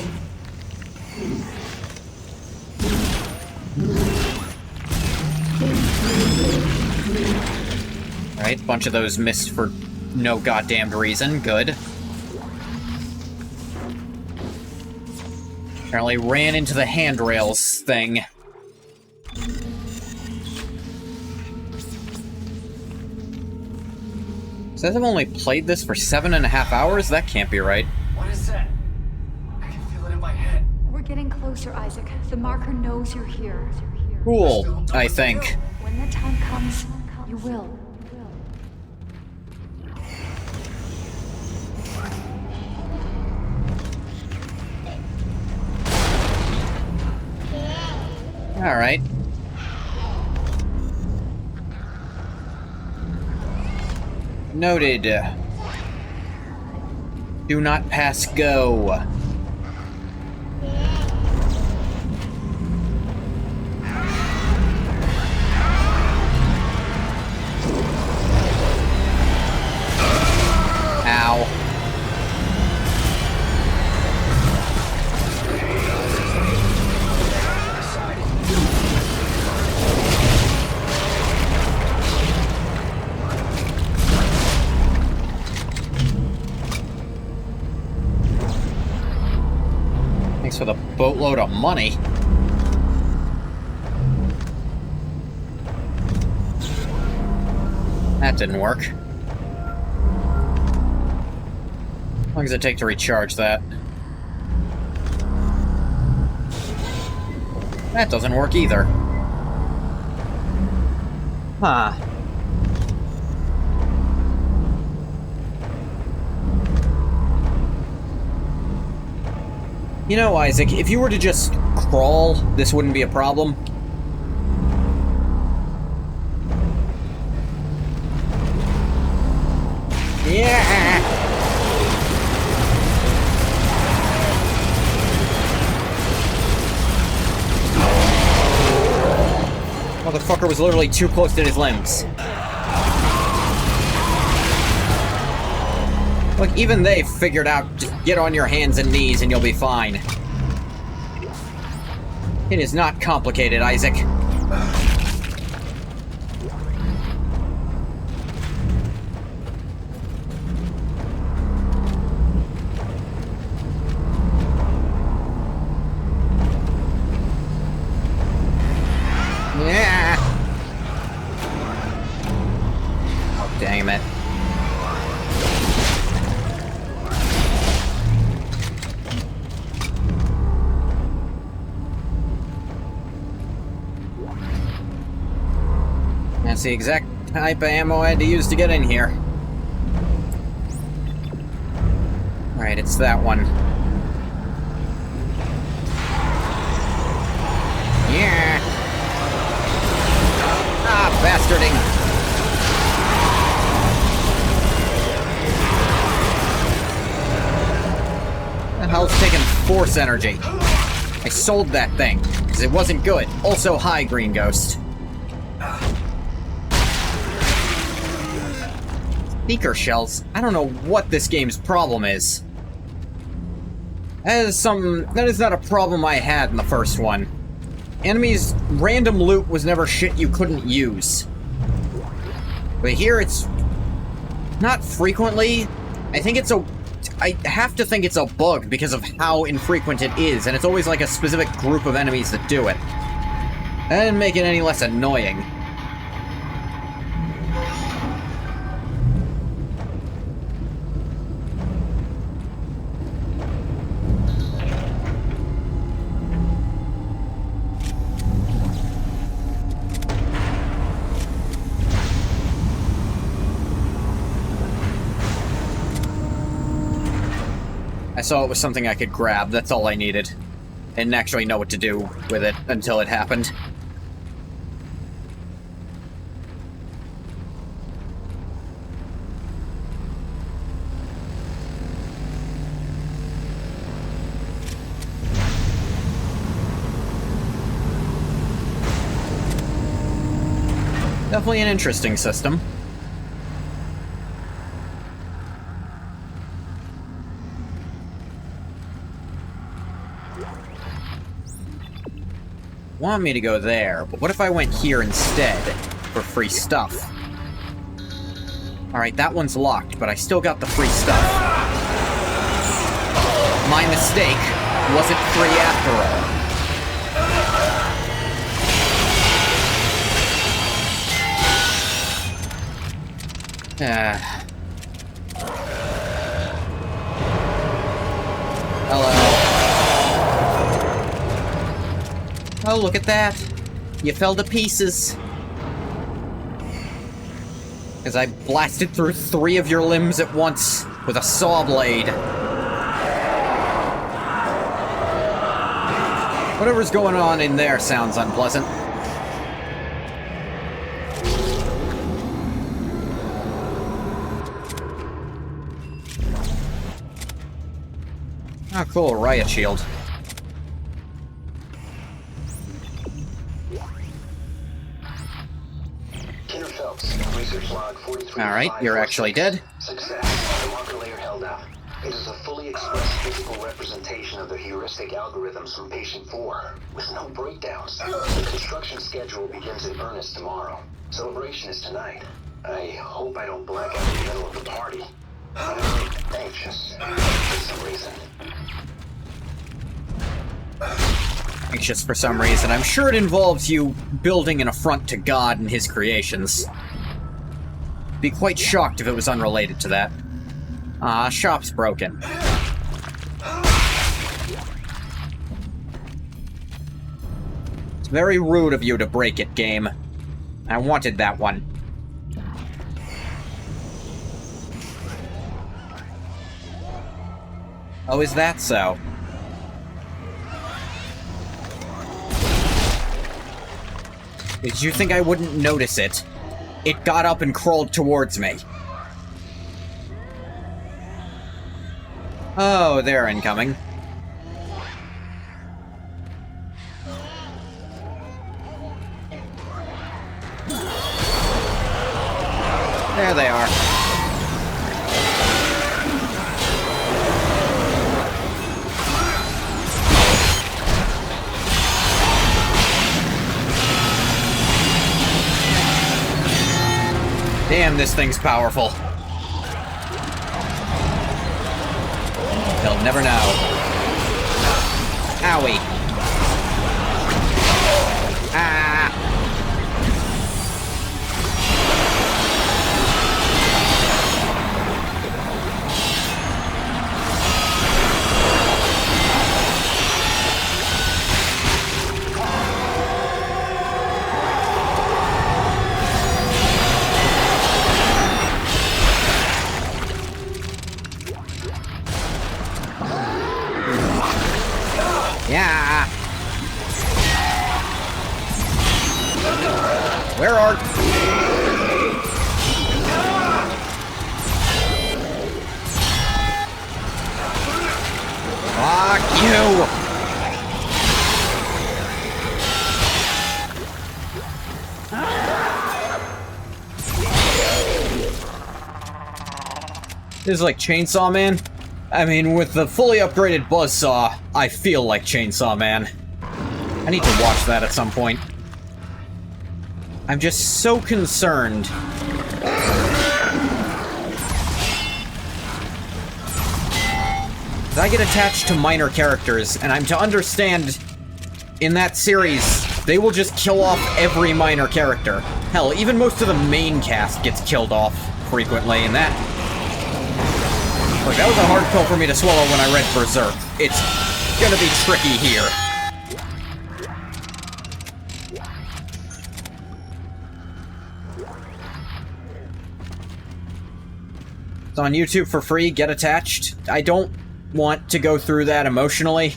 Alright, bunch of those missed for no goddamn reason. Good. Apparently ran into the handrails thing. Says I've only played this for 7.5 hours? That can't be right. What is that? I can feel it in my head. We're getting closer, Isaac. The marker knows you're here. Cool, I think. When the time comes, you will. Alright. Noted. Do not pass go. Ow. Thanks for the boatload of money. That didn't work. How long does it take to recharge that? That doesn't work either. Huh. You know, Isaac, if you were to just crawl, this wouldn't be a problem. Yeah! Motherfucker was literally too close to his limbs. Look, even they figured out, just get on your hands and knees and you'll be fine. It is not complicated, Isaac. Yeah. Oh, damn it. That's the exact type of ammo I had to use to get in here. Alright, it's that one. Yeah! Ah, bastarding! The hell's taking force energy? I sold that thing, because it wasn't good. Also, hi, Green Ghost. Speaker shells? I don't know what this game's problem is. That is not a problem I had in the first one. Enemies' random loot was never shit you couldn't use. But here it's not frequently. I think it's a... I have to think it's a bug because of how infrequent it is, and it's always like a specific group of enemies that do it. That didn't make it any less annoying. I saw it was something I could grab, that's all I needed. I didn't actually know what to do with it until it happened. Definitely an interesting system. Want me to go there, but what if I went here instead for free stuff? Alright, that one's locked, but I still got the free stuff. My mistake wasn't free after all. Hello. Oh, look at that. You fell to pieces. As I blasted through 3 of your limbs at once with a saw blade. Whatever's going on in there sounds unpleasant. Oh, cool, riot shield. Alright, you're actually dead. Success. The marker layer held up. It is a fully expressed physical representation of the heuristic algorithms from patient 4, with no breakdowns. The construction schedule begins in earnest tomorrow. Celebration is tonight. I hope I don't black out in the middle of the party. I'm anxious for some reason. Anxious for some reason. I'm sure it involves you building an affront to God and his creations. Be quite shocked if it was unrelated to that. Ah, shop's broken. It's very rude of you to break it, game. I wanted that one. Oh, is that so? Did you think I wouldn't notice it? It got up and crawled towards me. Oh, they're incoming. There they are. Damn, this thing's powerful. He'll never know. Owie. Ah. Yeah. Where are... Fuck you! This is like Chainsaw Man. I mean, with the fully upgraded buzzsaw, I feel like Chainsaw Man. I need to watch that at some point. I'm just so concerned. I get attached to minor characters, and I'm to understand, in that series, they will just kill off every minor character. Hell, even most of the main cast gets killed off frequently, and that... Look, that was a hard pill for me to swallow when I read Berserk. It's gonna be tricky here. It's on YouTube for free, get attached. I don't want to go through that emotionally.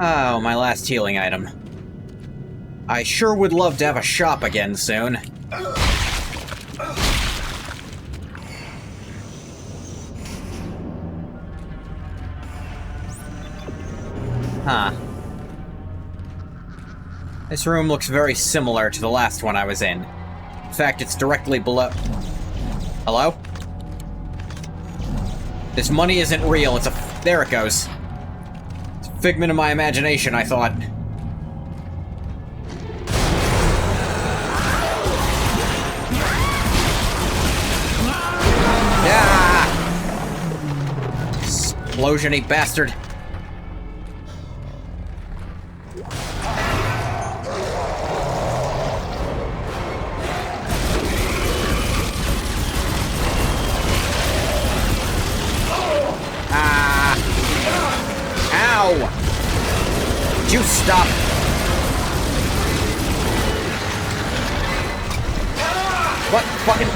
Oh, my last healing item. I sure would love to have a shop again soon. Huh. This room looks very similar to the last one I was in. In fact, it's directly below... Hello? This money isn't real, it's a... There it goes. It's a figment of my imagination, I thought. Yeah! Explosion-y bastard. Would you stop? What fucking...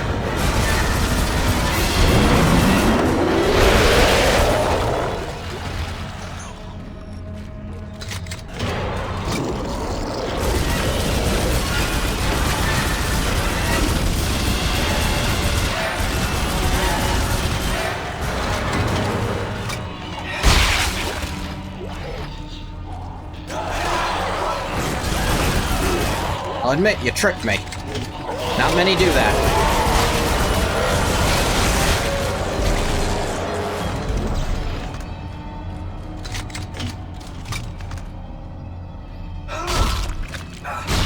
I'll admit, you tricked me. Not many do that.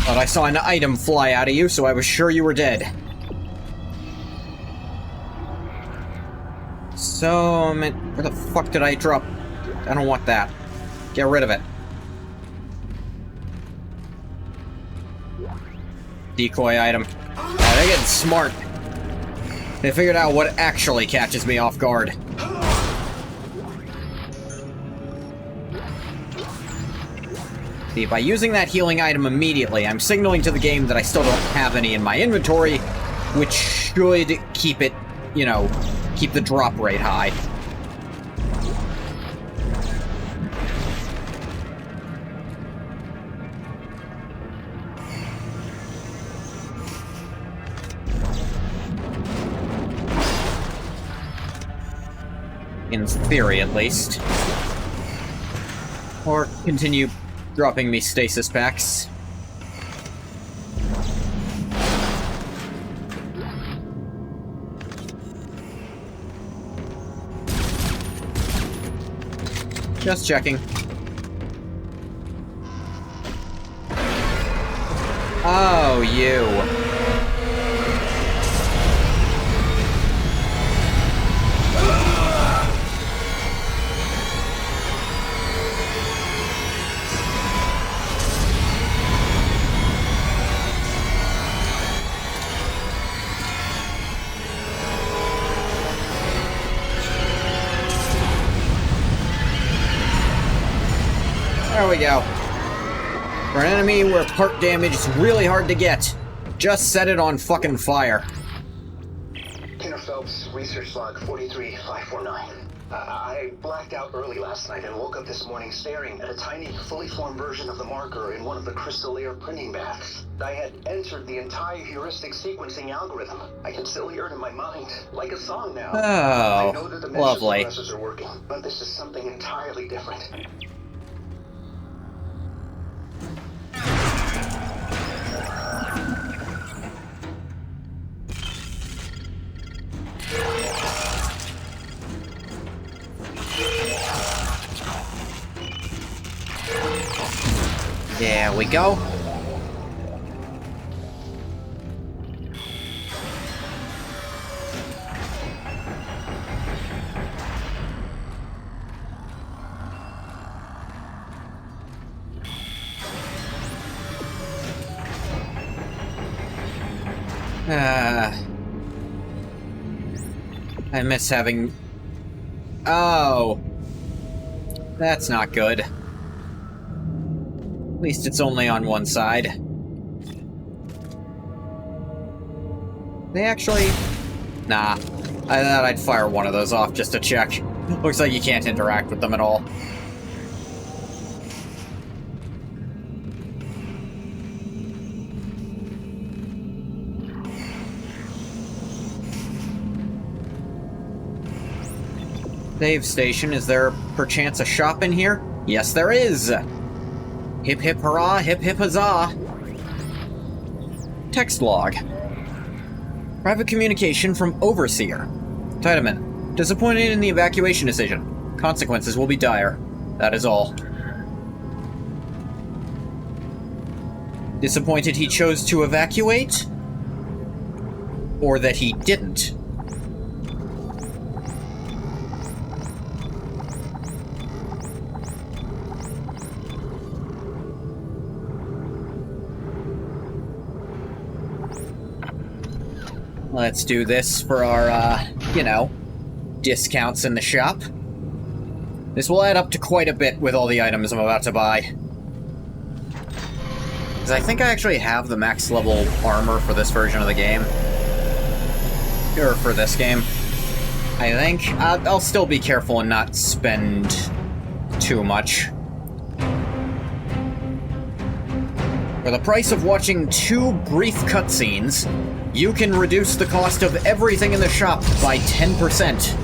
Thought I saw an item fly out of you, so I was sure you were dead. So, where the fuck did I drop? I don't want that. Get rid of it. Decoy item. Yeah, they're getting smart. They figured out what actually catches me off guard. See, by using that healing item immediately, I'm signaling to the game that I still don't have any in my inventory, which should keep it, you know, keep the drop rate high. In theory, at least. Or continue dropping me stasis packs. Just checking. Oh, you. There we go. For an enemy where part damage is really hard to get, just set it on fucking fire. Kenner Phelps, research log 43549. I blacked out early last night and woke up this morning staring at a tiny, fully formed version of the marker in one of the crystal layer printing baths. I had entered the entire heuristic sequencing algorithm. I can still hear it in my mind, like a song now. Oh, I know that the lovely. suppressors are working, but this is something entirely different. There we go. I miss having... Oh. That's not good. At least it's only on one side. They actually... Nah. I thought I'd fire one of those off just to check. Looks like you can't interact with them at all. Save station. Is there perchance a shop in here? Yes, there is! Hip hip hurrah, hip hip huzzah! Text log. Private communication from Overseer. Tiedemann. Disappointed in the evacuation decision. Consequences will be dire. That is all. Disappointed he chose to evacuate? Or that he didn't? Let's do this for our, you know, discounts in the shop. This will add up to quite a bit with all the items I'm about to buy. Because I think I actually have the max level armor for this version of the game. Or for this game. I think. I'll still be careful and not spend too much. For the price of watching 2 brief cutscenes, you can reduce the cost of everything in the shop by 10%.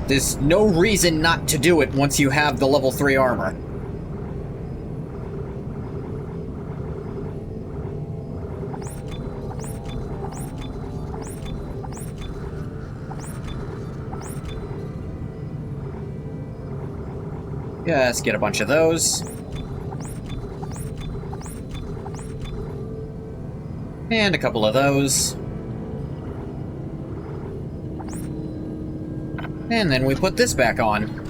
There's no reason not to do it once you have the level 3 armor. Yeah, let's get a bunch of those. And a couple of those. And then we put this back on.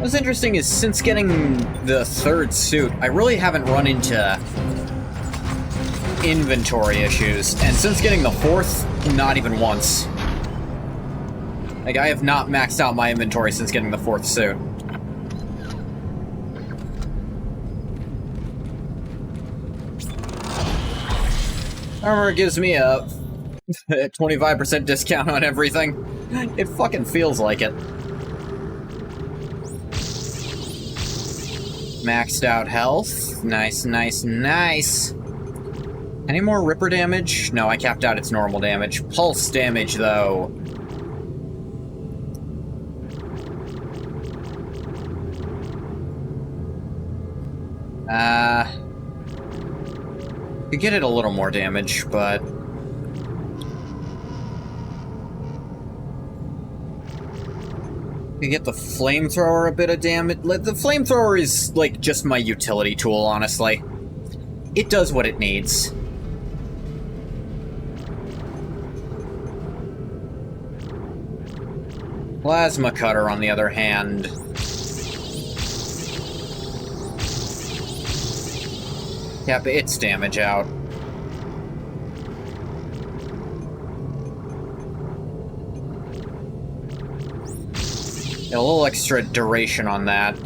What's interesting is, since getting the 3rd suit, I really haven't run into inventory issues, and since getting the 4th, not even once. Like, I have not maxed out my inventory since getting the 4th suit. Armor gives me a 25% discount on everything. It fucking feels like it. Maxed out health. Nice, nice, nice. Any more Ripper damage? No, I capped out its normal damage. Pulse damage, though. Could get it a little more damage, but... You get the flamethrower a bit of damage. The flamethrower is, like, just my utility tool, honestly. It does what it needs. Plasma cutter, on the other hand. Cap its damage out. A little extra duration on that.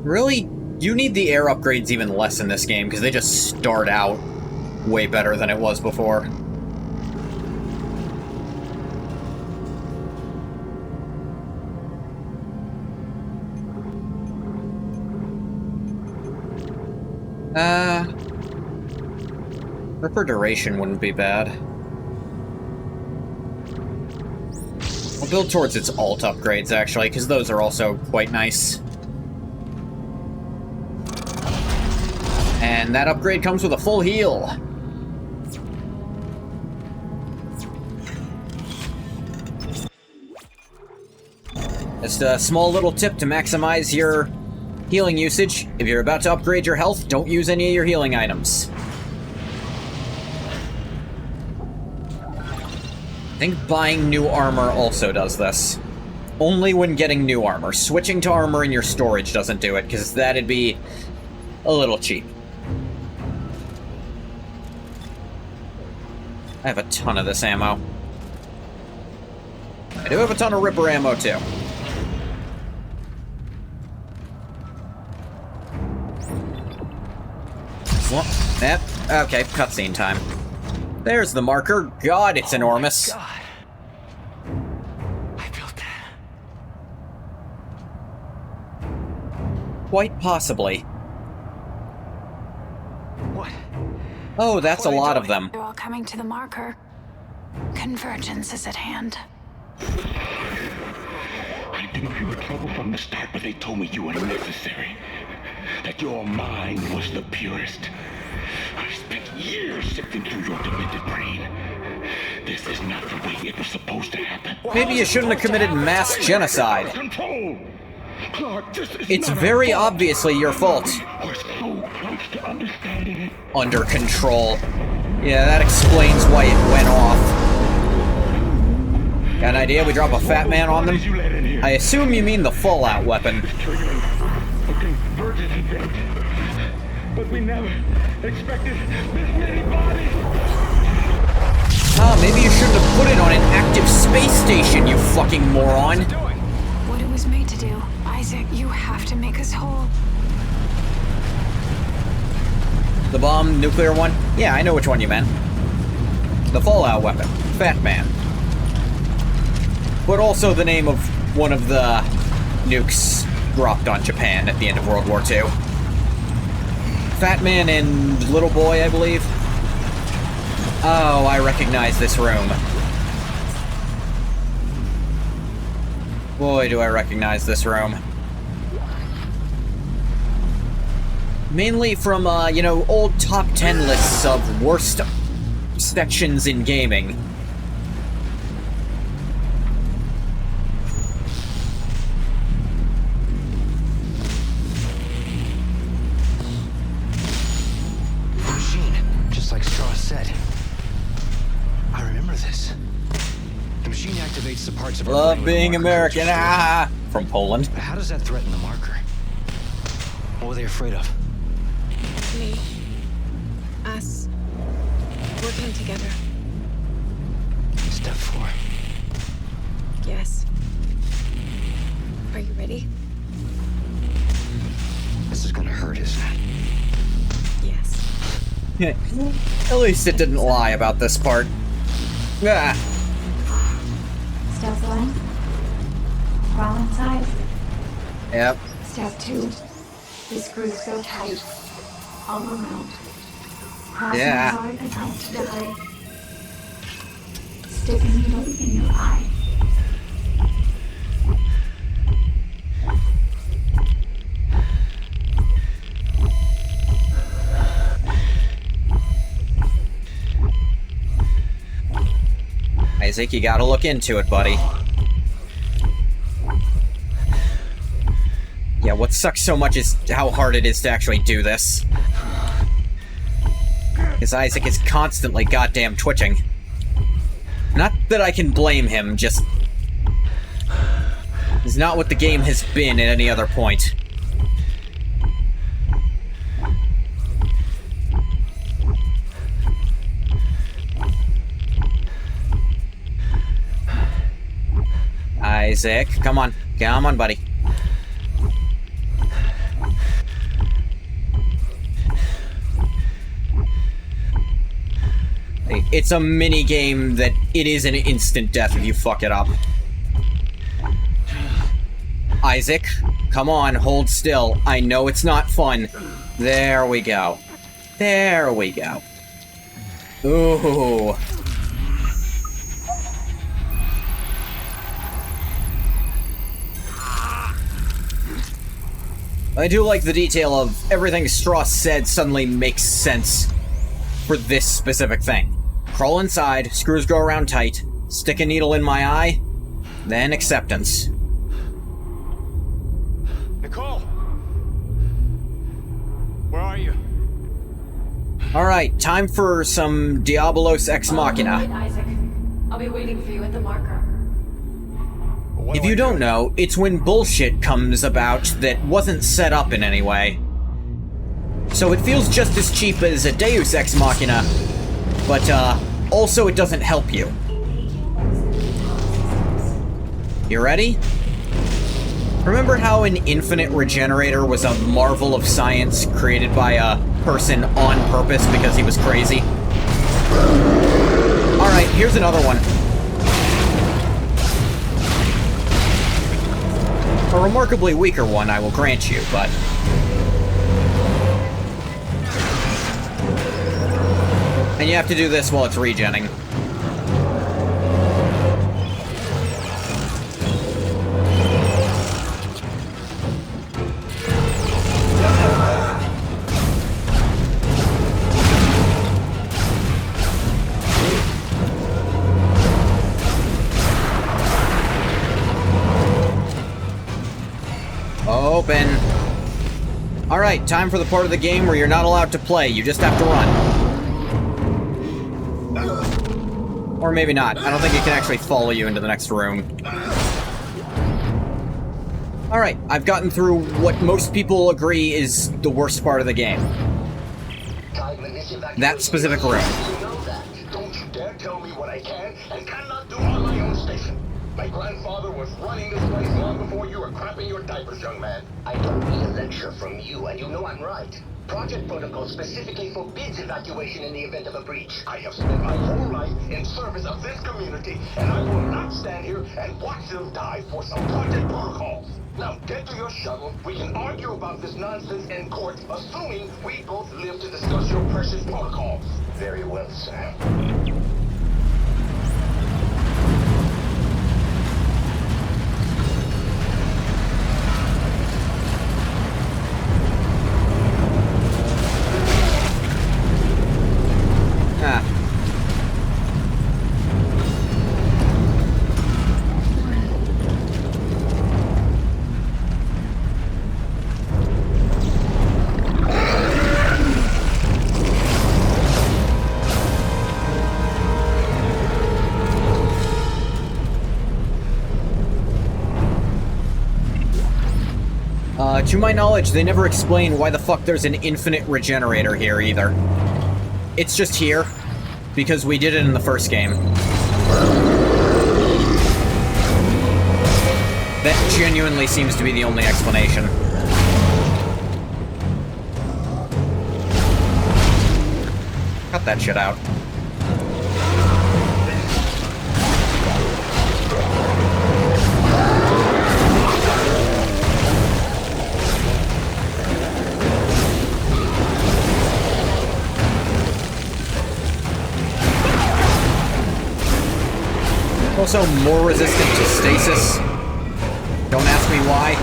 Really, you need the air upgrades even less in this game, because they just start out way better than it was before. Ripper duration wouldn't be bad. I'll build towards its alt upgrades, actually, because those are also quite nice. And that upgrade comes with a full heal. Just a small little tip to maximize your healing usage. If you're about to upgrade your health, don't use any of your healing items. I think buying new armor also does this. Only when getting new armor. Switching to armor in your storage doesn't do it, because that'd be a little cheap. I have a ton of this ammo. I do have a ton of Ripper ammo, too. Well, yep, okay, cutscene time. There's the marker. God, it's enormous. God. I built that. Quite possibly. What? Oh, that's a lot of them. They're all coming to the marker. Convergence is at hand. I knew you were trouble from the start, but they told me you were necessary. That your mind was the purest. I spent years sifting through your demented brain. This is not the way it was supposed to happen. Maybe you shouldn't have committed mass genocide. Control. Clark, this is It's not very our fault. obviously your fault. We're so close to understanding it. Under control. Yeah, that explains why it went off. Got an idea? We drop a fat man on them? I assume you mean the Fallout weapon. Triggering a convergence event. But we never expected this many bodies. Ah, maybe you shouldn't have put it on an active space station, you fucking moron. What it was made to do. Isaac, you have to make us whole. The bomb nuclear one? Yeah, I know which one you meant. The Fallout weapon. Fat Man. But also the name of one of the nukes dropped on Japan at the end of World War II. Fat Man and Little Boy, I believe. Oh, I recognize this room. Boy, do I recognize this room. Mainly from, you know, old top 10 lists of worst sections in gaming. Machine, just like Straw said. I remember this. The machine activates the parts of our Love brain where the being marker American, codes are stored. ah! From Poland. But how does that threaten the marker? What were they afraid of? Me. Us. Working together. Step 4. Yes. Are you ready? This is gonna hurt, isn't it? Yes. At least it didn't lie about this part. Ah. Step 1. Crawl inside. Yep. Step 2. The screws go tight. All around. Cross Yeah. hard enough to die. Stick a needle in your eye. Isaac, you gotta look into it, buddy. Yeah, what sucks so much is how hard it is to actually do this. Because Isaac is constantly goddamn twitching. Not that I can blame him, just... It's not what the game has been at any other point. Isaac, come on. Come on, buddy. It's a mini game that it is an instant death if you fuck it up. Isaac, come on, hold still. I know it's not fun. There we go. There we go. Ooh. I do like the detail of everything Strauss said suddenly makes sense for this specific thing. Crawl inside, screws go around tight, stick a needle in my eye, then acceptance. Nicole! Where are you? Alright, time for some Diabolos Ex Machina. All right, Isaac. I'll be waiting for you at the marker. If you don't know, it's when bullshit comes about that wasn't set up in any way. So it feels just as cheap as a Deus Ex Machina, but also it doesn't help you. You ready? Remember how an infinite regenerator was a marvel of science created by a person on purpose because he was crazy? Alright, here's another one. A remarkably weaker one, I will grant you, but... And you have to do this while it's regenning. Open. Alright, time for the part of the game where you're not allowed to play, you just have to run. Or maybe not. I don't think it can actually follow you into the next room. Alright, I've gotten through what most people agree is the worst part of the game. That specific room. Don't you dare tell me what I can and cannot do on my own station. My grandfather was running this place long before you were crapping your diapers, young man. I don't need a lecture from you, and you know I'm right. Project Protocol specifically forbids evacuation in the event of a breach. I have spent my whole life in service of this community, and I will not stand here and watch them die for some Project Protocols. Now get to your shuttle. We can argue about this nonsense in court, assuming we both live to discuss your precious protocols. Very well, sir. To my knowledge, they never explain why the fuck there's an infinite regenerator here, either. It's just here, because we did it in the first game. That genuinely seems to be the only explanation. Cut that shit out. Also more resistant to stasis. Don't ask me why.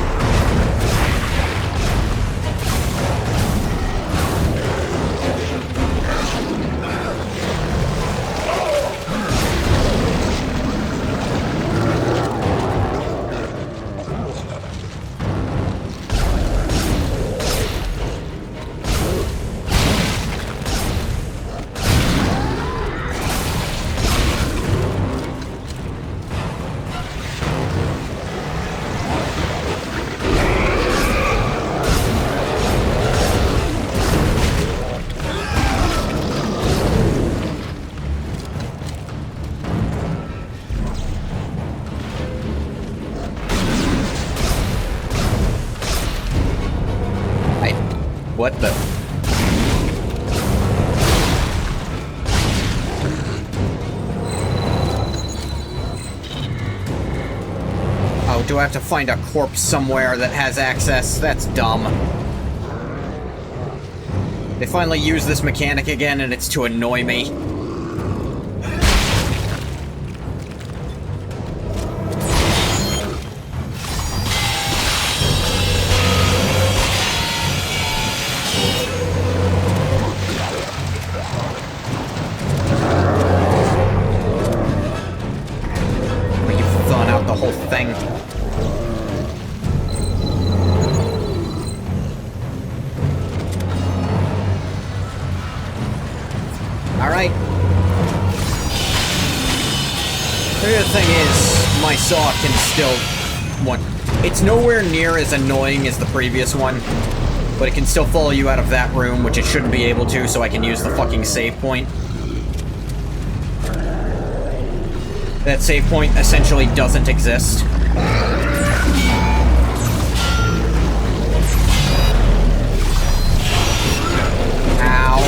What the? Oh, do I have to find a corpse somewhere that has access? That's dumb. They finally use this mechanic again, and it's to annoy me. You've thrown out the whole thing. Alright. The other thing is, my saw can still... It's nowhere near as annoying as the previous one, but it can still follow you out of that room, which it shouldn't be able to, so I can use the fucking save point. That save point essentially doesn't exist. Ow.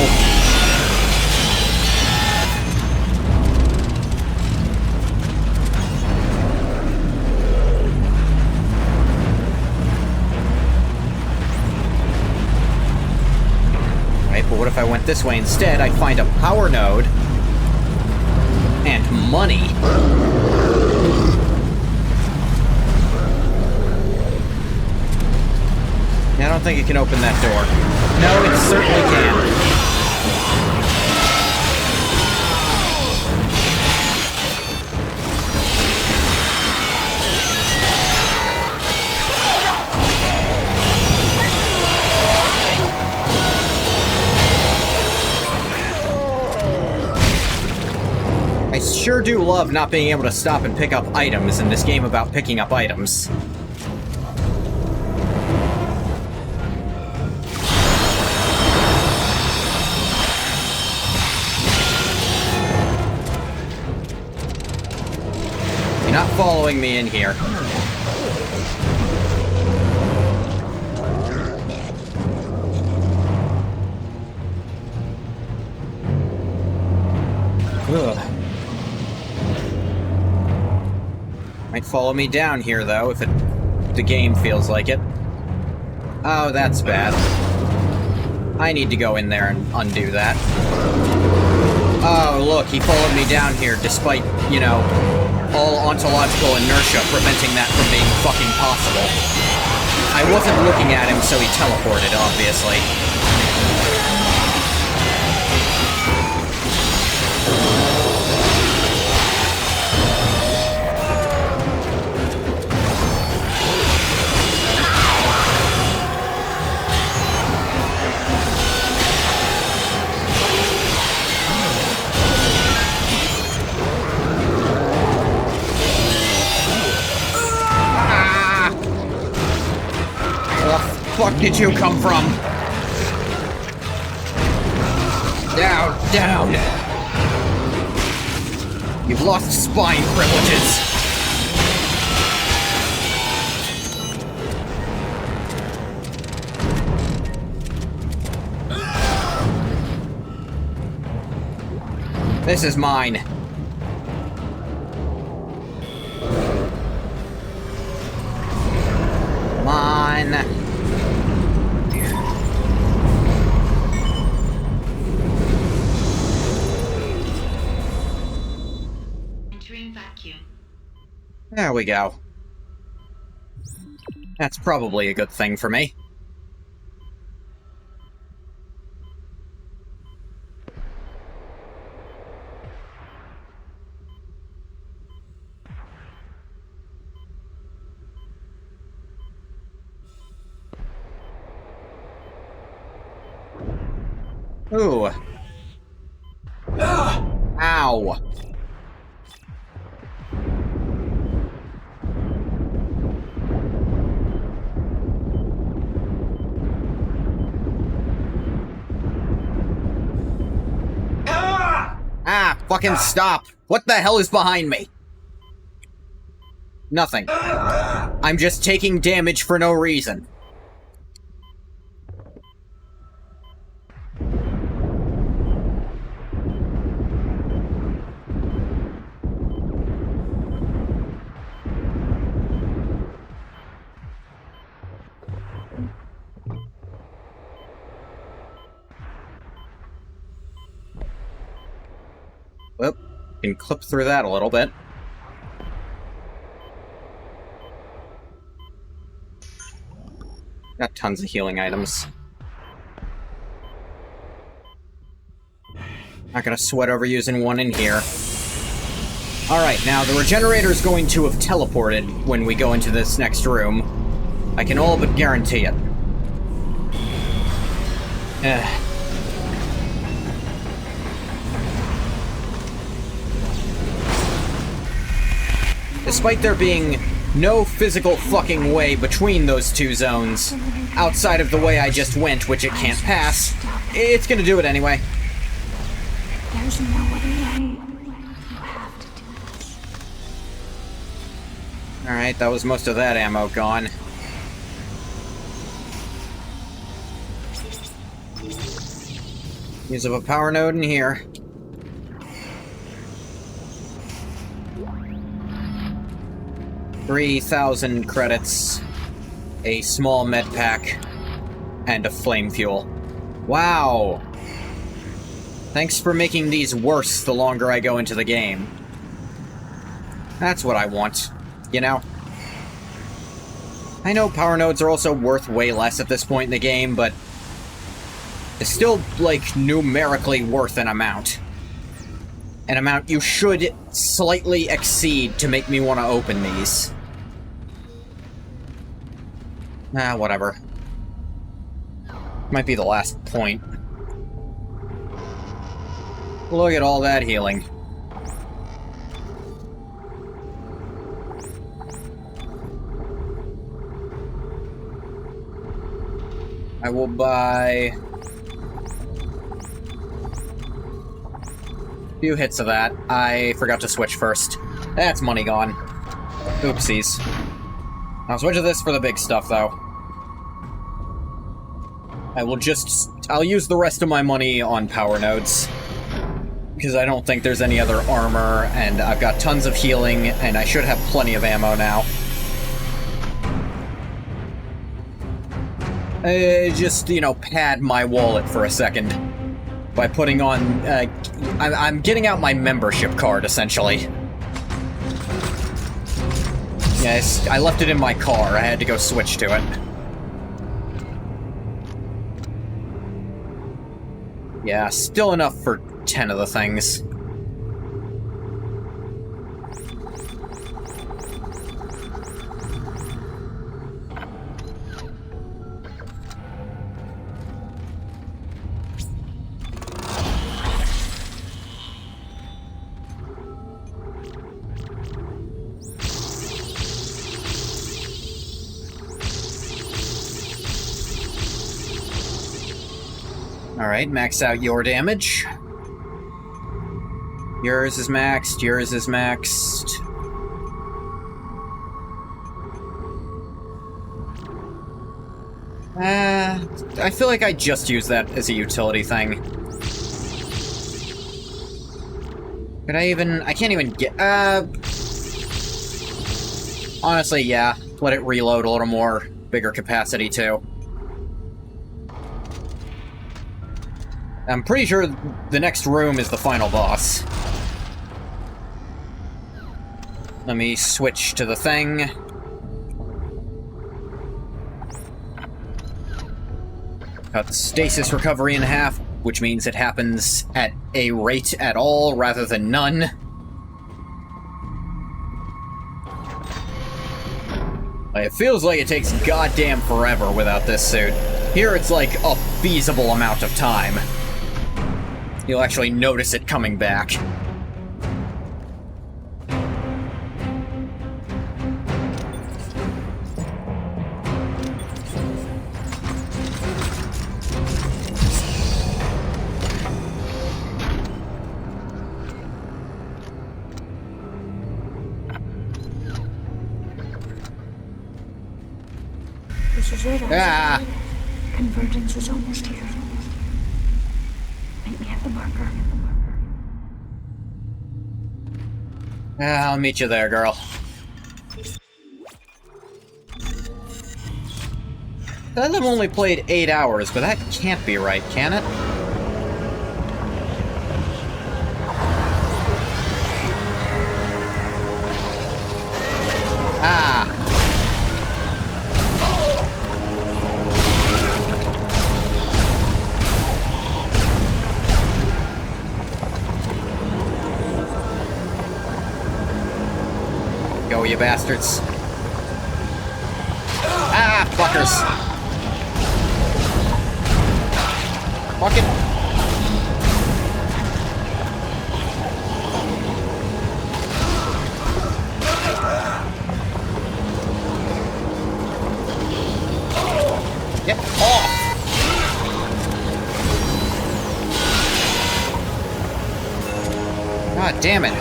But what if I went this way instead? I'd find a power node and money. I don't think it can open that door. No, it certainly can. I sure do love not being able to stop and pick up items in this game about picking up items. You're not following me in here. Ugh. Might follow me down here, though, if the game feels like it. Oh, that's bad. I need to go in there and undo that. Oh, look, he followed me down here despite, you know, all ontological inertia preventing that from being fucking possible. I wasn't looking at him, so he teleported, obviously. Where the fuck did you come from? Down, down! You've lost spine privileges! This is mine. Mine. There we go. That's probably a good thing for me. Ooh. Ow. Ah, fucking stop. What the hell is behind me? Nothing. I'm just taking damage for no reason. Can clip through that a little bit. Got tons of healing items. Not gonna sweat over using one in here. Alright, now the regenerator is going to have teleported when we go into this next room. I can all but guarantee it. Despite there being no physical fucking way between those two zones, outside of the way I just went, which it can't pass, it's gonna do it anyway. There's no other way. You have to do this. Alright, that was most of that ammo gone. Use of a power node in here. $3,000 credits, a small med pack, and a flame fuel. Wow! Thanks for making these worse the longer I go into the game. That's what I want, you know? I know power nodes are also worth way less at this point in the game, but it's still, like, numerically worth an amount. An amount you should slightly exceed to make me want to open these. Whatever. Might be the last point. Look at all that healing. I will buy a few hits of that. I forgot to switch first. That's money gone. Oopsies. I'll switch to this for the big stuff, though. I'll use the rest of my money on power nodes. Because I don't think there's any other armor, and I've got tons of healing, and I should have plenty of ammo now. Just, you know, pad my wallet for a second. By putting on, I'm getting out my membership card, essentially. Yes, I left it in my car. I had to go switch to it. Yeah, still enough for 10 of the things. Alright, max out your damage. Yours is maxed, yours is maxed. I feel like I just used that as a utility thing. Could I even... I can't even get... Honestly, yeah. Let it reload a little more. Bigger capacity, too. I'm pretty sure the next room is the final boss. Let me switch to the thing. Cut the stasis recovery in half, which means it happens at a rate at all rather than none. It feels like it takes goddamn forever without this suit. Here it's like a feasible amount of time. You'll actually notice it coming back. This is it. Ah! Convergence is almost here. Meet me at the marker. I'll meet you there, girl. I've only played 8 hours, but that can't be right, can it? Ah! Go, you bastards. Ah, fuckers. Fuck it. Get off! God damn it.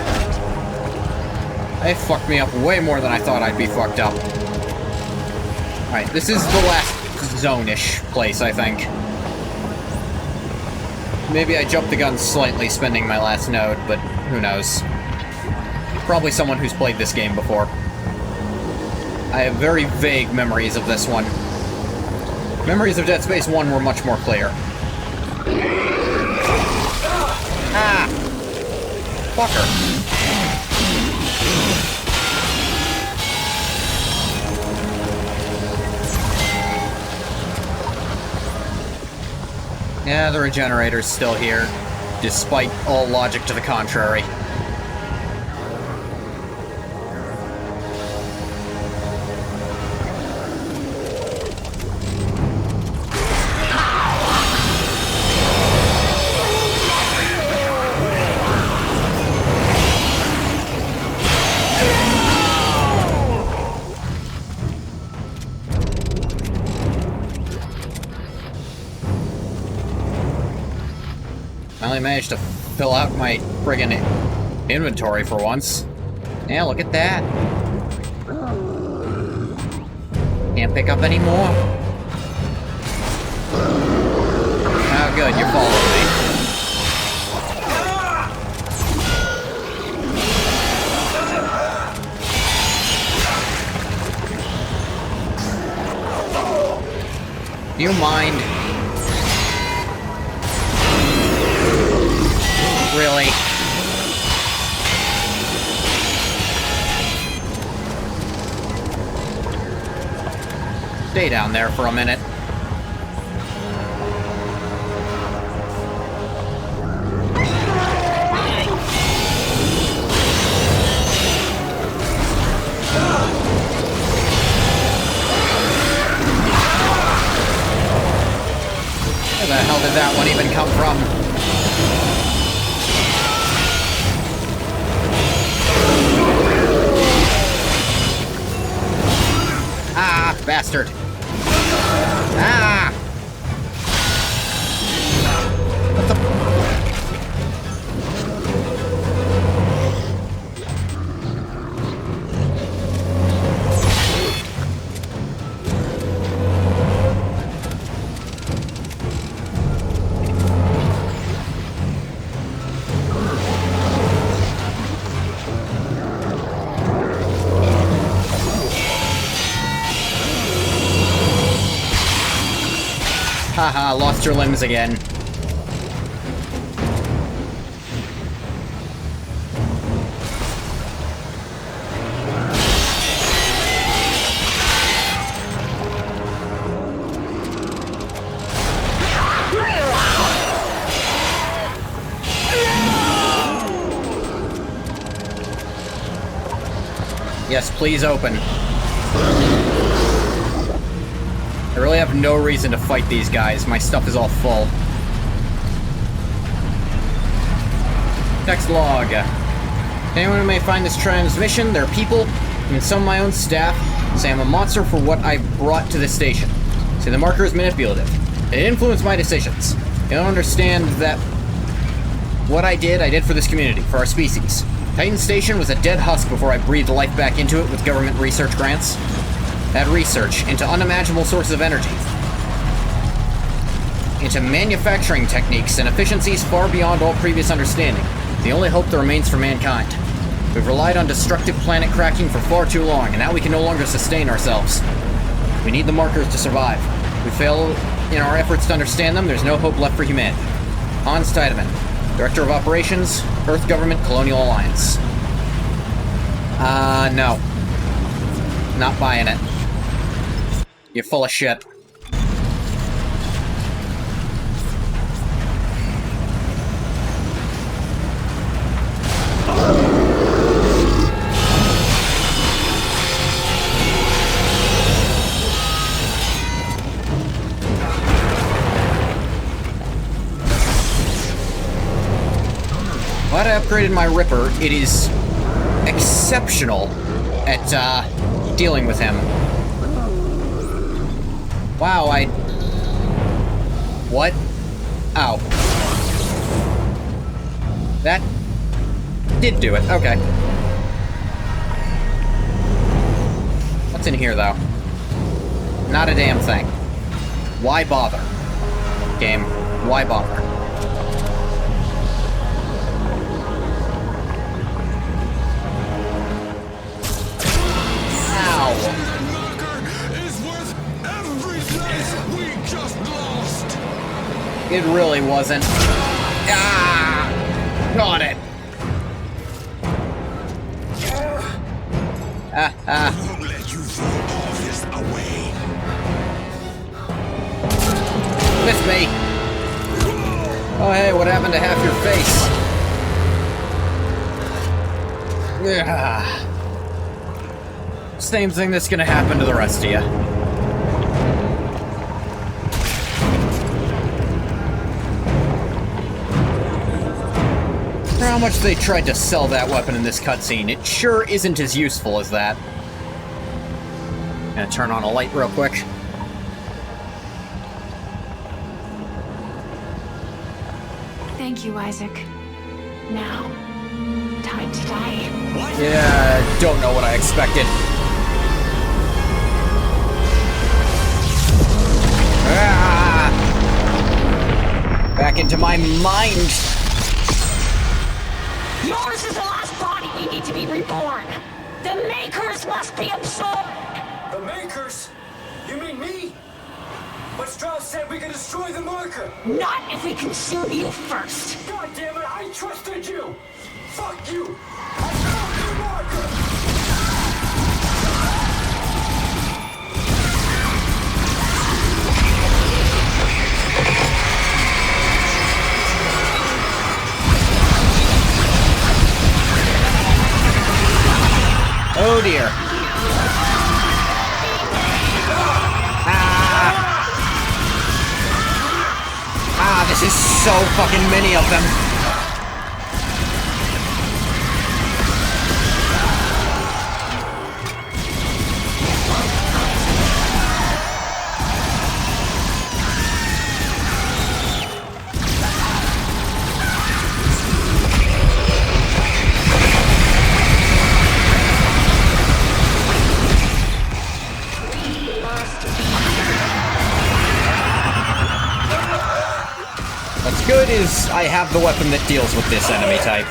They fucked me up way more than I thought I'd be fucked up. Alright, this is the last zone-ish place, I think. Maybe I jumped the gun slightly spending my last node, but who knows. Probably someone who's played this game before. I have very vague memories of this one. Memories of Dead Space 1 were much more clear. Ah! Fucker. Yeah, the regenerator's still here, despite all logic to the contrary. Finally managed to fill out my friggin' inventory for once. Yeah, look at that. Can't pick up any more. Oh, good, you're following me. Do you mind? Really? Stay down there for a minute. Where the hell did that one even come from? Ah, bastard. Ah! What the... Haha, lost your limbs again. Yes, please open. I really have no reason to fight these guys. My stuff is all full. Text log. Anyone who may find this transmission, their people, and some of my own staff, say I'm a monster for what I brought to this station. Say the marker is manipulative. It influenced my decisions. You don't understand that what I did for this community, for our species. Titan Station was a dead husk before I breathed life back into it with government research grants. That research into unimaginable sources of energy, into manufacturing techniques and efficiencies far beyond all previous understanding, the only hope that remains for mankind. We've relied on destructive planet cracking for far too long, and now we can no longer sustain ourselves. We need the markers to survive. If we fail in our efforts to understand them, there's no hope left for humanity. Hans Tiedemann, Director of Operations, Earth Government Colonial Alliance. No. Not buying it. You're full of shit. Glad I upgraded my Ripper. It is exceptional at dealing with him. Wow, what? Ow. That did do it. Okay. What's in here, though? Not a damn thing. Why bother? Game, why bother? It really wasn't. Ah! Got it! Won't let you throw all this away. Miss me! Oh hey, what happened to half your face? Ah. Same thing that's gonna happen to the rest of you. How much they tried to sell that weapon in this cutscene, it sure isn't as useful as that. Gonna turn on a light real quick. Thank you, Isaac. Now, time to die. What? Yeah, don't know what I expected. Ah! Back into my mind. Yours is the last body we need to be reborn. The Makers must be absorbed. The Makers? You mean me? But Strauss said we could destroy the marker. Not if we consume you first. God damn it, I trusted you. Fuck you. I found the marker. Oh dear. Ah, this is so fucking many of them. What's good is I have the weapon that deals with this enemy type.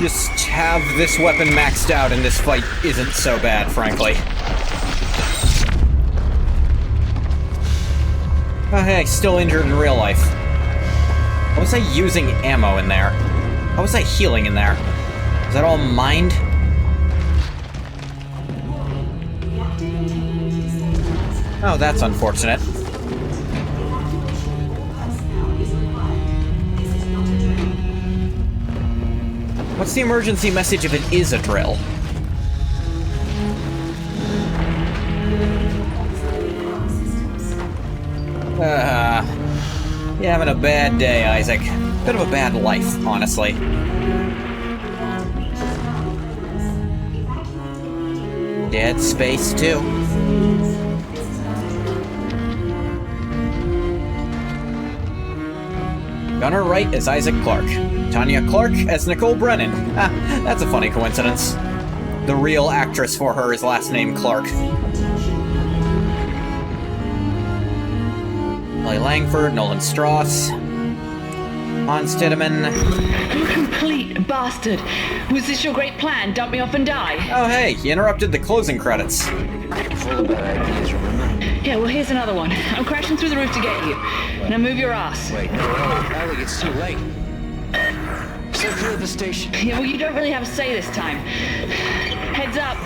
Just have this weapon maxed out and this fight isn't so bad, frankly. Oh hey, still injured in real life. How was I using ammo in there? How was I healing in there? Is that all mined? Oh, that's unfortunate. What's the emergency message if it is a drill? You're having a bad day, Isaac. Bit of a bad life, honestly. Dead Space 2. Gunnar Wright as Isaac Clarke. Tanya Clark as Nicole Brennan. Ah, that's a funny coincidence. The real actress for her is last name Clark. Molly Langford, Nolan Strauss, Hans Tiedemann. You complete bastard. Was this your great plan? Dump me off and die? Oh hey, you interrupted the closing credits. Full of bad ideas, remember? Yeah, well, here's another one. I'm crashing through the roof to get you. Now move your ass. Wait, no, Ellie, it's too late. Stay clear of the station. Yeah, well, you don't really have a say this time. Heads up.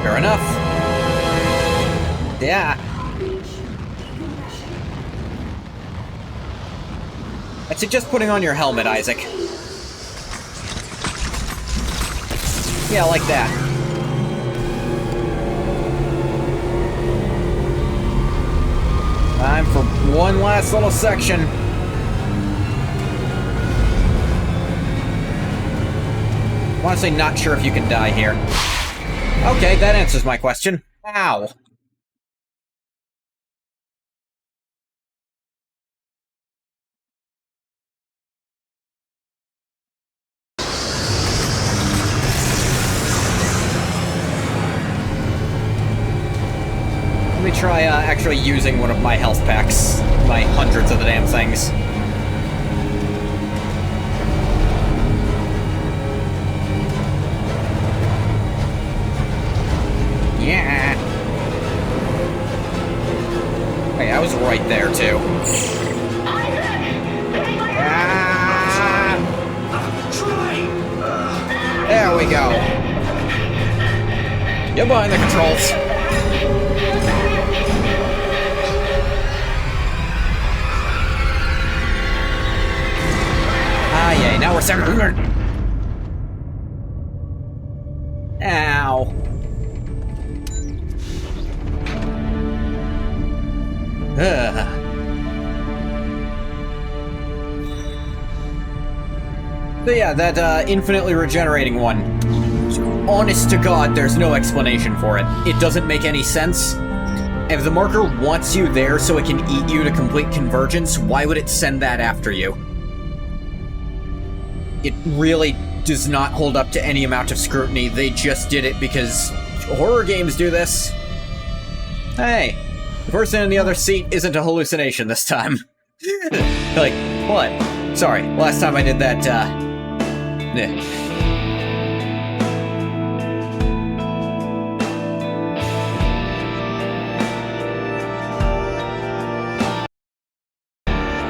Fair enough. Yeah. I'd suggest putting on your helmet, Isaac. Yeah, like that. Time for one last little section. Honestly, not sure if you can die here. Okay, that answers my question. Ow. Let me try actually using one of my health packs. My hundreds of the damn things. Yeah. Hey, I was right there too. Ah! There we go. Get behind the controls. Ah, yay, now we're starting. Ow. Ugh. So yeah, that infinitely regenerating one. Honest to God, there's no explanation for it. It doesn't make any sense. If the marker wants you there so it can eat you to complete convergence, why would it send that after you? It really does not hold up to any amount of scrutiny. They just did it because horror games do this. Hey, the person in the other seat isn't a hallucination this time. Like, what? Sorry, last time I did that,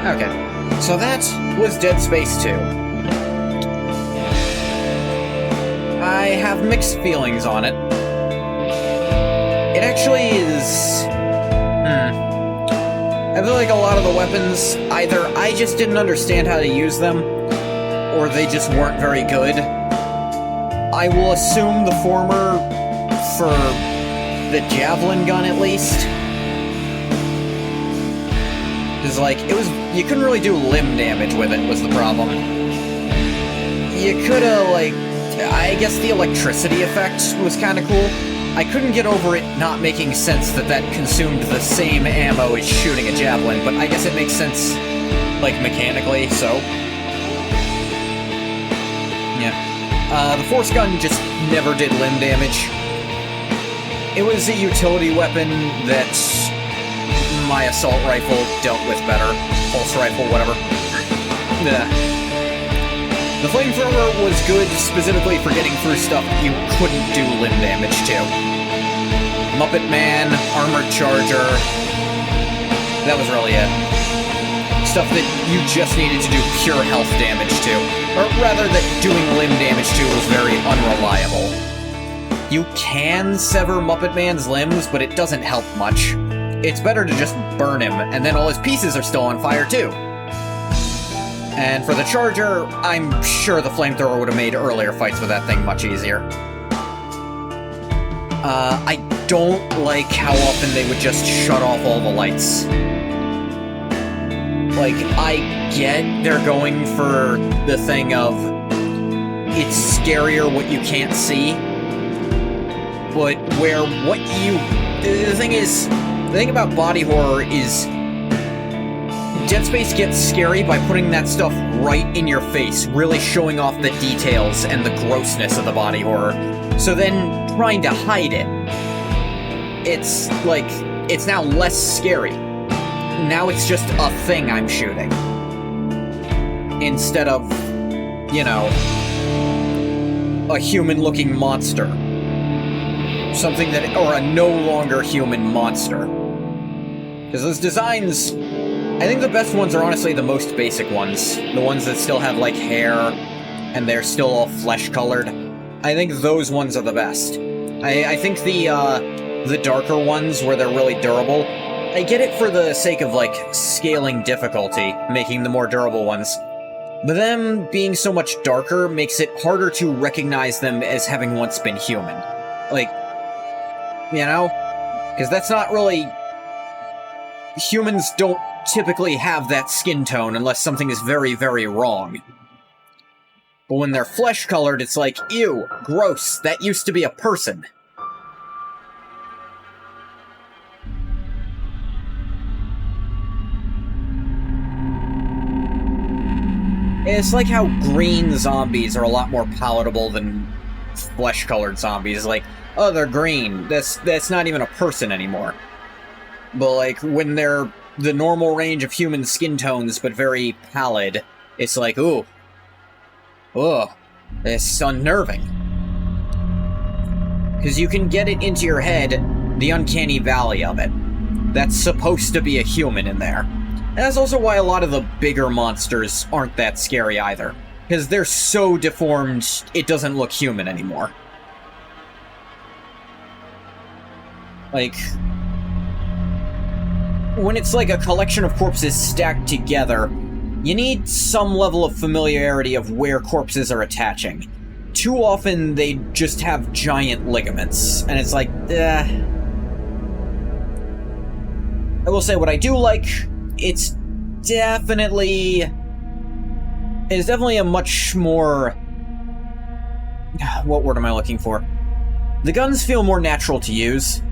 Okay, so that was Dead Space 2. I have mixed feelings on it. It actually is... I feel like a lot of the weapons, either I just didn't understand how to use them, or they just weren't very good. I will assume the former for the javelin gun, at least. Because, like, it was... You couldn't really do limb damage with it, was the problem. You could've, like... I guess the electricity effect was kinda cool. I couldn't get over it not making sense that that consumed the same ammo as shooting a javelin, but I guess it makes sense, like, mechanically, so... Yeah. The force gun just never did limb damage. It was a utility weapon that my assault rifle dealt with better. Pulse rifle, whatever. Yeah. The flamethrower was good specifically for getting through stuff you couldn't do limb damage to. Muppet Man, Armored Charger... That was really it. Stuff that you just needed to do pure health damage to. Or rather, that doing limb damage to was very unreliable. You can sever Muppet Man's limbs, but it doesn't help much. It's better to just burn him, and then all his pieces are still on fire too. And for the Charger, I'm sure the flamethrower would have made earlier fights with that thing much easier. I don't like how often they would just shut off all the lights. Like, I get they're going for the thing of it's scarier what you can't see, but where what you... The thing about body horror is Dead Space gets scary by putting that stuff right in your face, really showing off the details and the grossness of the body horror. So then, trying to hide it, it's like, it's now less scary. Now it's just a thing I'm shooting. Instead of, you know, a human-looking monster. Something that, or a no longer human monster. Because those designs, I think the best ones are honestly the most basic ones. The ones that still have, like, hair, and they're still all flesh-colored. I think those ones are the best. I think the darker ones, where they're really durable, I get it for the sake of, like, scaling difficulty, making the more durable ones. But them being so much darker makes it harder to recognize them as having once been human. Like, you know? Because that's not really... Humans don't typically have that skin tone unless something is very, very wrong. But when they're flesh-colored, it's like, ew, gross, that used to be a person. It's like how green zombies are a lot more palatable than flesh-colored zombies. Like, oh, they're green. That's not even a person anymore. But, like, when they're the normal range of human skin tones, but very pallid, it's like, ooh. Ugh. It's unnerving. Because you can get it into your head, the uncanny valley of it. That's supposed to be a human in there. And that's also why a lot of the bigger monsters aren't that scary either. Because they're so deformed, it doesn't look human anymore. Like... when it's like a collection of corpses stacked together, you need some level of familiarity of where corpses are attaching. Too often, they just have giant ligaments, and it's like, I will say what I do like, it's definitely a much more... what word am I looking for? The guns feel more natural to use.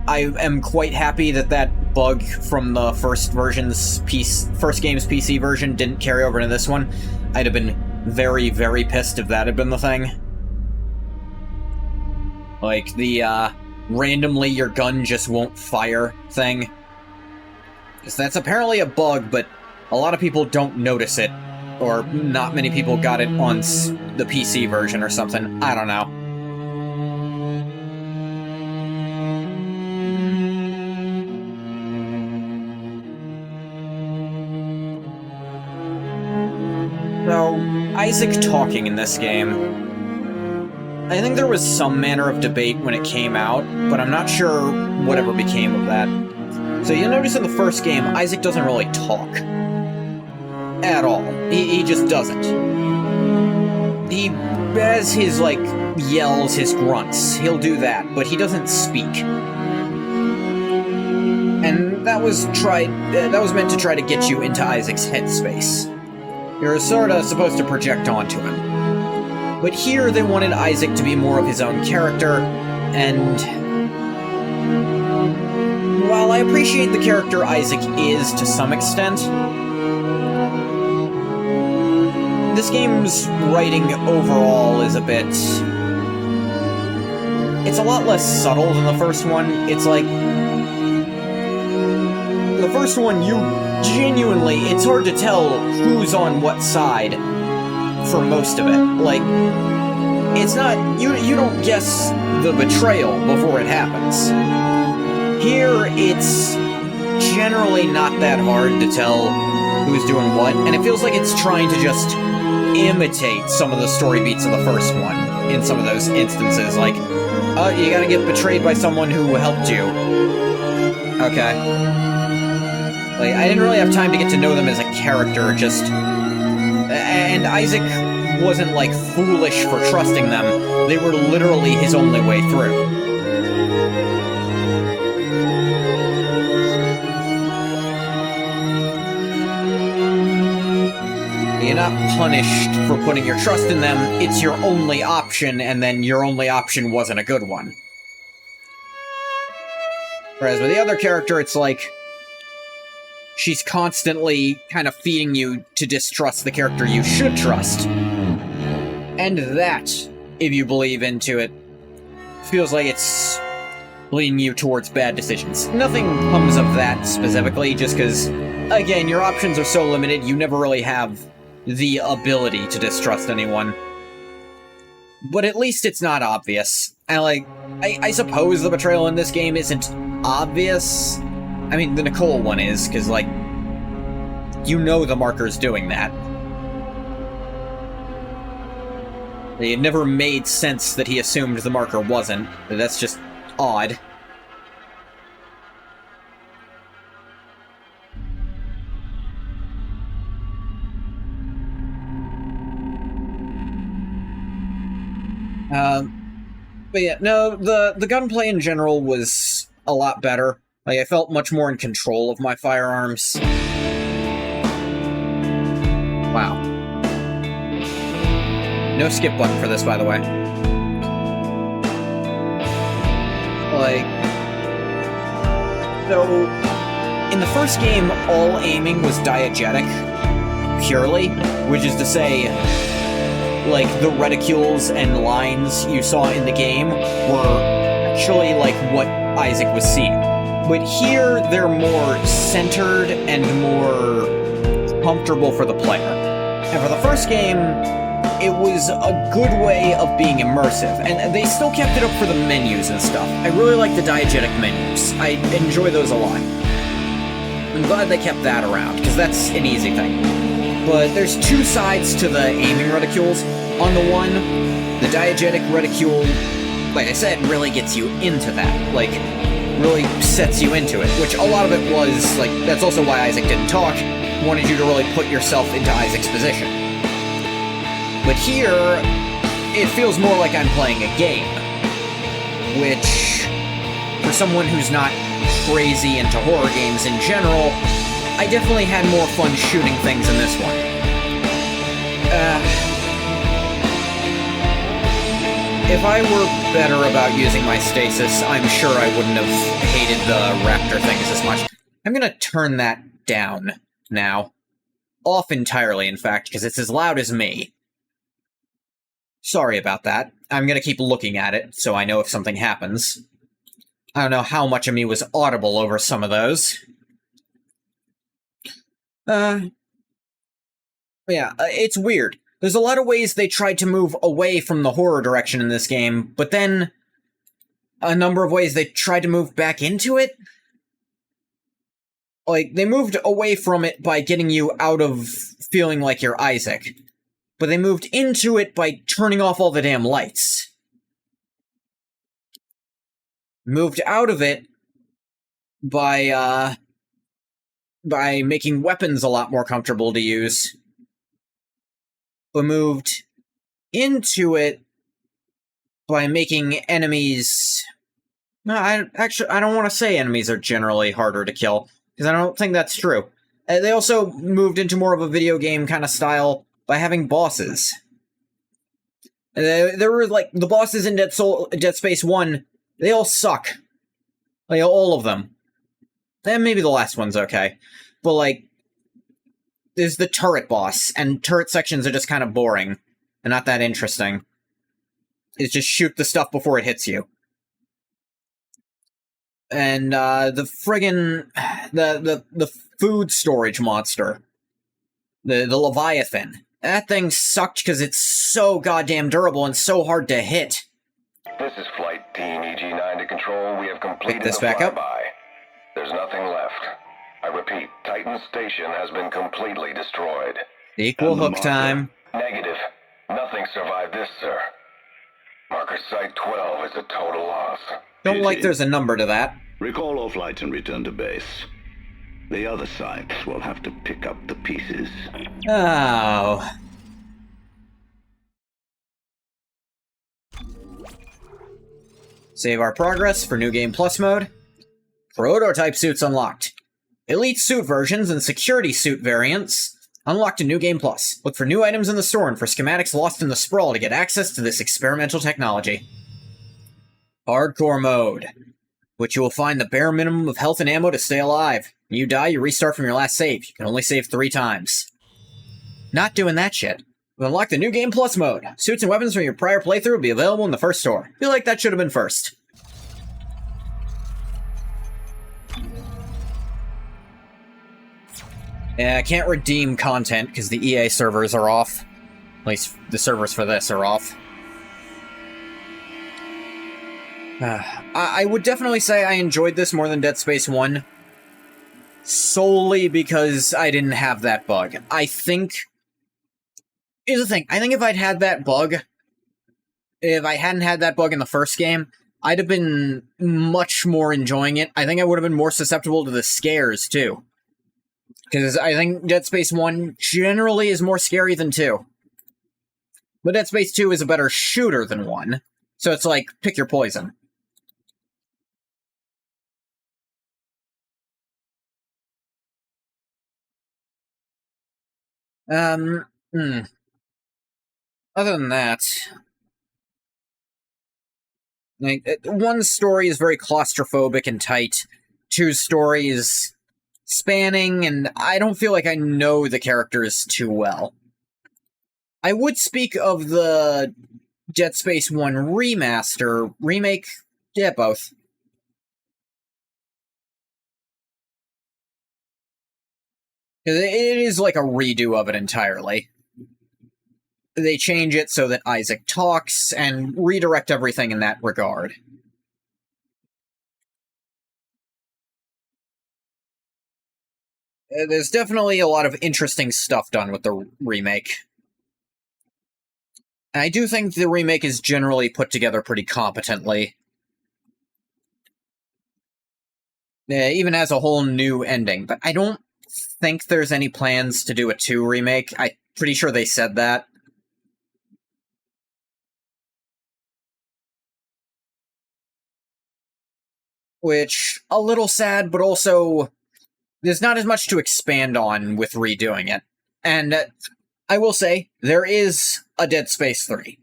I am quite happy that that bug from the first game's PC version didn't carry over into this one. I'd have been very, very pissed if that had been the thing. Like, the, randomly your gun just won't fire thing. Because that's apparently a bug, but a lot of people don't notice it. Or not many people got it on the PC version or something. I don't know. So, Isaac talking in this game. I think there was some manner of debate when it came out, but I'm not sure whatever became of that. So you'll notice in the first game, Isaac doesn't really talk. At all. He just doesn't. He has his, like, yells, his grunts. He'll do that, but he doesn't speak. And that was meant to try to get you into Isaac's headspace. You're sorta supposed to project onto him. But here they wanted Isaac to be more of his own character, and... while I appreciate the character Isaac is to some extent, this game's writing overall is a bit... it's a lot less subtle than the first one. It's like... the first one, you genuinely... it's hard to tell who's on what side for most of it. Like, it's not... you don't guess the betrayal before it happens. Here, it's generally not that hard to tell who's doing what, and it feels like it's trying to just imitate some of the story beats of the first one in some of those instances, like, oh, you gotta get betrayed by someone who helped you. Okay. Like, I didn't really have time to get to know them as a character, just... and Isaac wasn't, like, foolish for trusting them. They were literally his only way through. You're not punished for putting your trust in them, it's your only option, and then your only option wasn't a good one. Whereas with the other character, it's like... she's constantly kind of feeding you to distrust the character you should trust. And that, if you believe into it, feels like it's leading you towards bad decisions. Nothing comes of that specifically, just because, again, your options are so limited, you never really have the ability to distrust anyone. But at least it's not obvious. And, I suppose the betrayal in this game isn't obvious. I mean, the Nicole one is, because, you know the marker's doing that. It never made sense that he assumed the marker wasn't. That's just odd. But yeah, no, the gunplay in general was a lot better. I felt much more in control of my firearms. Wow. No skip button for this, by the way. So, in the first game, all aiming was diegetic, purely, which is to say, the reticules and lines you saw in the game were actually, what Isaac was seeing. But here, they're more centered and more comfortable for the player. And for the first game, it was a good way of being immersive, and they still kept it up for the menus and stuff. I really like the diegetic menus. I enjoy those a lot. I'm glad they kept that around, because that's an easy thing. But there's two sides to the aiming reticules. On the one, the diegetic reticule, like I said, really gets you into that. Really sets you into it, which a lot of it was, that's also why Isaac didn't talk, wanted you to really put yourself into Isaac's position. But here, it feels more like I'm playing a game, which, for someone who's not crazy into horror games in general, I definitely had more fun shooting things in this one. If I were better about using my stasis, I'm sure I wouldn't have hated the raptor things as much. I'm gonna turn that down now. Off entirely, in fact, because it's as loud as me. Sorry about that. I'm gonna keep looking at it, so I know if something happens. I don't know how much of me was audible over some of those. Yeah, it's weird. There's a lot of ways they tried to move away from the horror direction in this game, but then a number of ways they tried to move back into it. They moved away from it by getting you out of feeling like you're Isaac. But they moved into it by turning off all the damn lights. Moved out of it by making weapons a lot more comfortable to use. But moved into it by making enemies... No, I don't want to say enemies are generally harder to kill, because I don't think that's true. They also moved into more of a video game kind of style by having bosses. There were, the bosses in Dead Space 1, they all suck. All of them. And maybe the last one's okay. But, there's the turret boss, and turret sections are just kind of boring, and not that interesting. It's just shoot the stuff before it hits you. And, the friggin... the food storage monster. The Leviathan. That thing sucked because it's so goddamn durable and so hard to hit. This is Flight Team EG-9 to Control. We have completed this the back up. flyby. There's nothing left. I repeat, Titan Station has been completely destroyed. Equal hook time. Negative. Nothing survived this, sir. Marker Site 12 is a total loss. Don't like there's a number to that. Recall all flights and return to base. The other sites will have to pick up the pieces. Oh. Save our progress for New Game Plus mode. Prototype suits unlocked. Elite suit versions and security suit variants unlocked in New Game Plus. Look for new items in the store and for schematics lost in the sprawl to get access to this experimental technology. Hardcore mode, which you will find the bare minimum of health and ammo to stay alive. When you die, you restart from your last save. You can only save 3 times. Not doing that shit. We'll unlock the New Game Plus mode. Suits and weapons from your prior playthrough will be available in the first store. Feel like that should have been first. Yeah, I can't redeem content because the EA servers are off. At least the servers for this are off. I would definitely say I enjoyed this more than Dead Space 1. Solely because I didn't have that bug. I think... Here's the thing. I think if I'd had that bug... If I hadn't had that bug in the first game, I'd have been much more enjoying it. I think I would have been more susceptible to the scares, too. Because I think Dead Space 1 generally is more scary than 2. But Dead Space 2 is a better shooter than 1. So it's like, pick your poison. Other than that... Like, 1 story is very claustrophobic and tight. 2 stories spanning, and I don't feel like I know the characters too well. I would speak of the Dead Space 1 remaster, remake, yeah, both. It is like a redo of it entirely. They change it so that Isaac talks, and redirect everything in that regard. There's definitely a lot of interesting stuff done with the remake. I do think the remake is generally put together pretty competently. It even has a whole new ending, but I don't think there's any plans to do a 2 remake. I'm pretty sure they said that. Which, a little sad, but also, there's not as much to expand on with redoing it. And I will say, there is a Dead Space 3.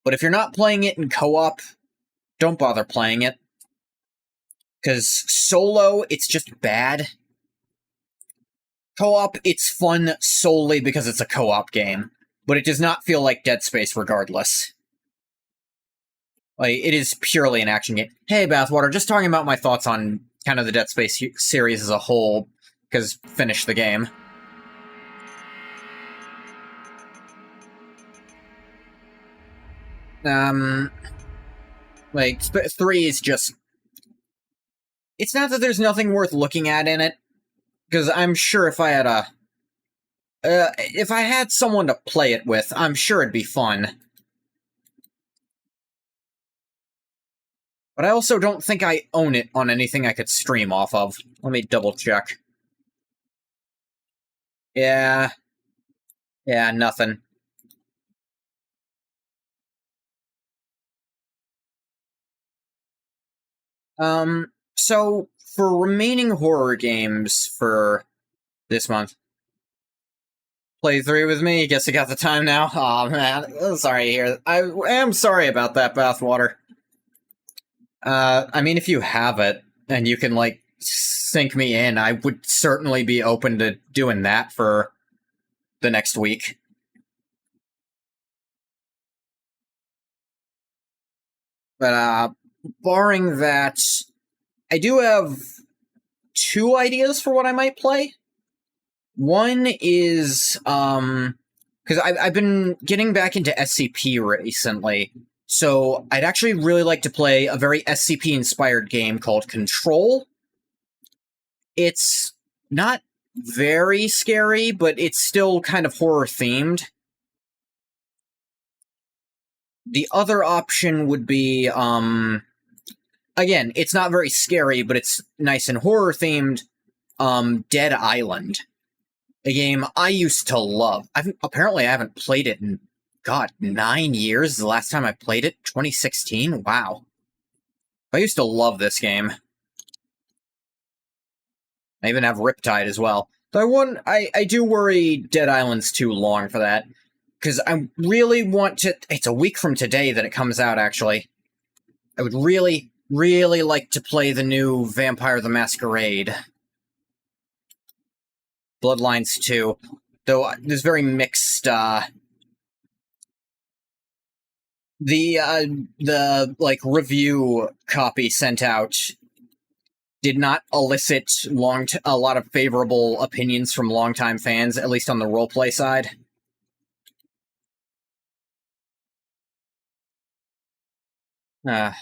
But if you're not playing it in co-op, don't bother playing it. Because solo, it's just bad. Co-op, it's fun solely because it's a co-op game. But it does not feel like Dead Space regardless. Like, it is purely an action game. Hey, Bathwater, just talking about my thoughts on kind of the Dead Space series as a whole, because finish the game. Like, 3 is just... It's not that there's nothing worth looking at in it, because I'm sure if I had if I had someone to play it with, I'm sure it'd be fun. But I also don't think I own it on anything I could stream off of. Let me double check. Yeah. Yeah, nothing. So, for remaining horror games for this month, play 3 with me? Guess I got the time now? Aw, man. I'm sorry to hear. I am sorry about that, Bathwater. I mean, if you have it, and you can, like, sync me in, I would certainly be open to doing that for the next week. But, barring that, I do have 2 ideas for what I might play. One is, because I've been getting back into SCP recently, so I'd actually really like to play a very SCP-inspired game called Control. It's not very scary, but it's still kind of horror-themed. The other option would be, again, it's not very scary, but it's nice and horror-themed, Dead Island. A game I used to love. Apparently I haven't played it in, God, 9 years. The last time I played it, 2016? Wow. I used to love this game. I even have Riptide as well. But I do worry Dead Island's too long for that. Because I really want to... It's a week from today that it comes out, actually. I would really, really like to play the new Vampire the Masquerade. Bloodlines 2. Though there's very mixed, the, like, review copy sent out did not elicit a lot of favorable opinions from longtime fans, at least on the roleplay side. I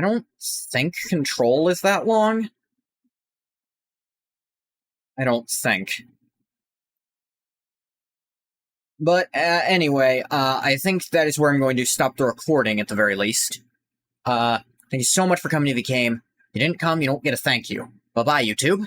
don't think Control is that long. I don't think. But anyway, I think that is where I'm going to stop the recording at the very least. Thank you so much for coming to the game. If you didn't come, you don't get a thank you. Bye-bye, YouTube.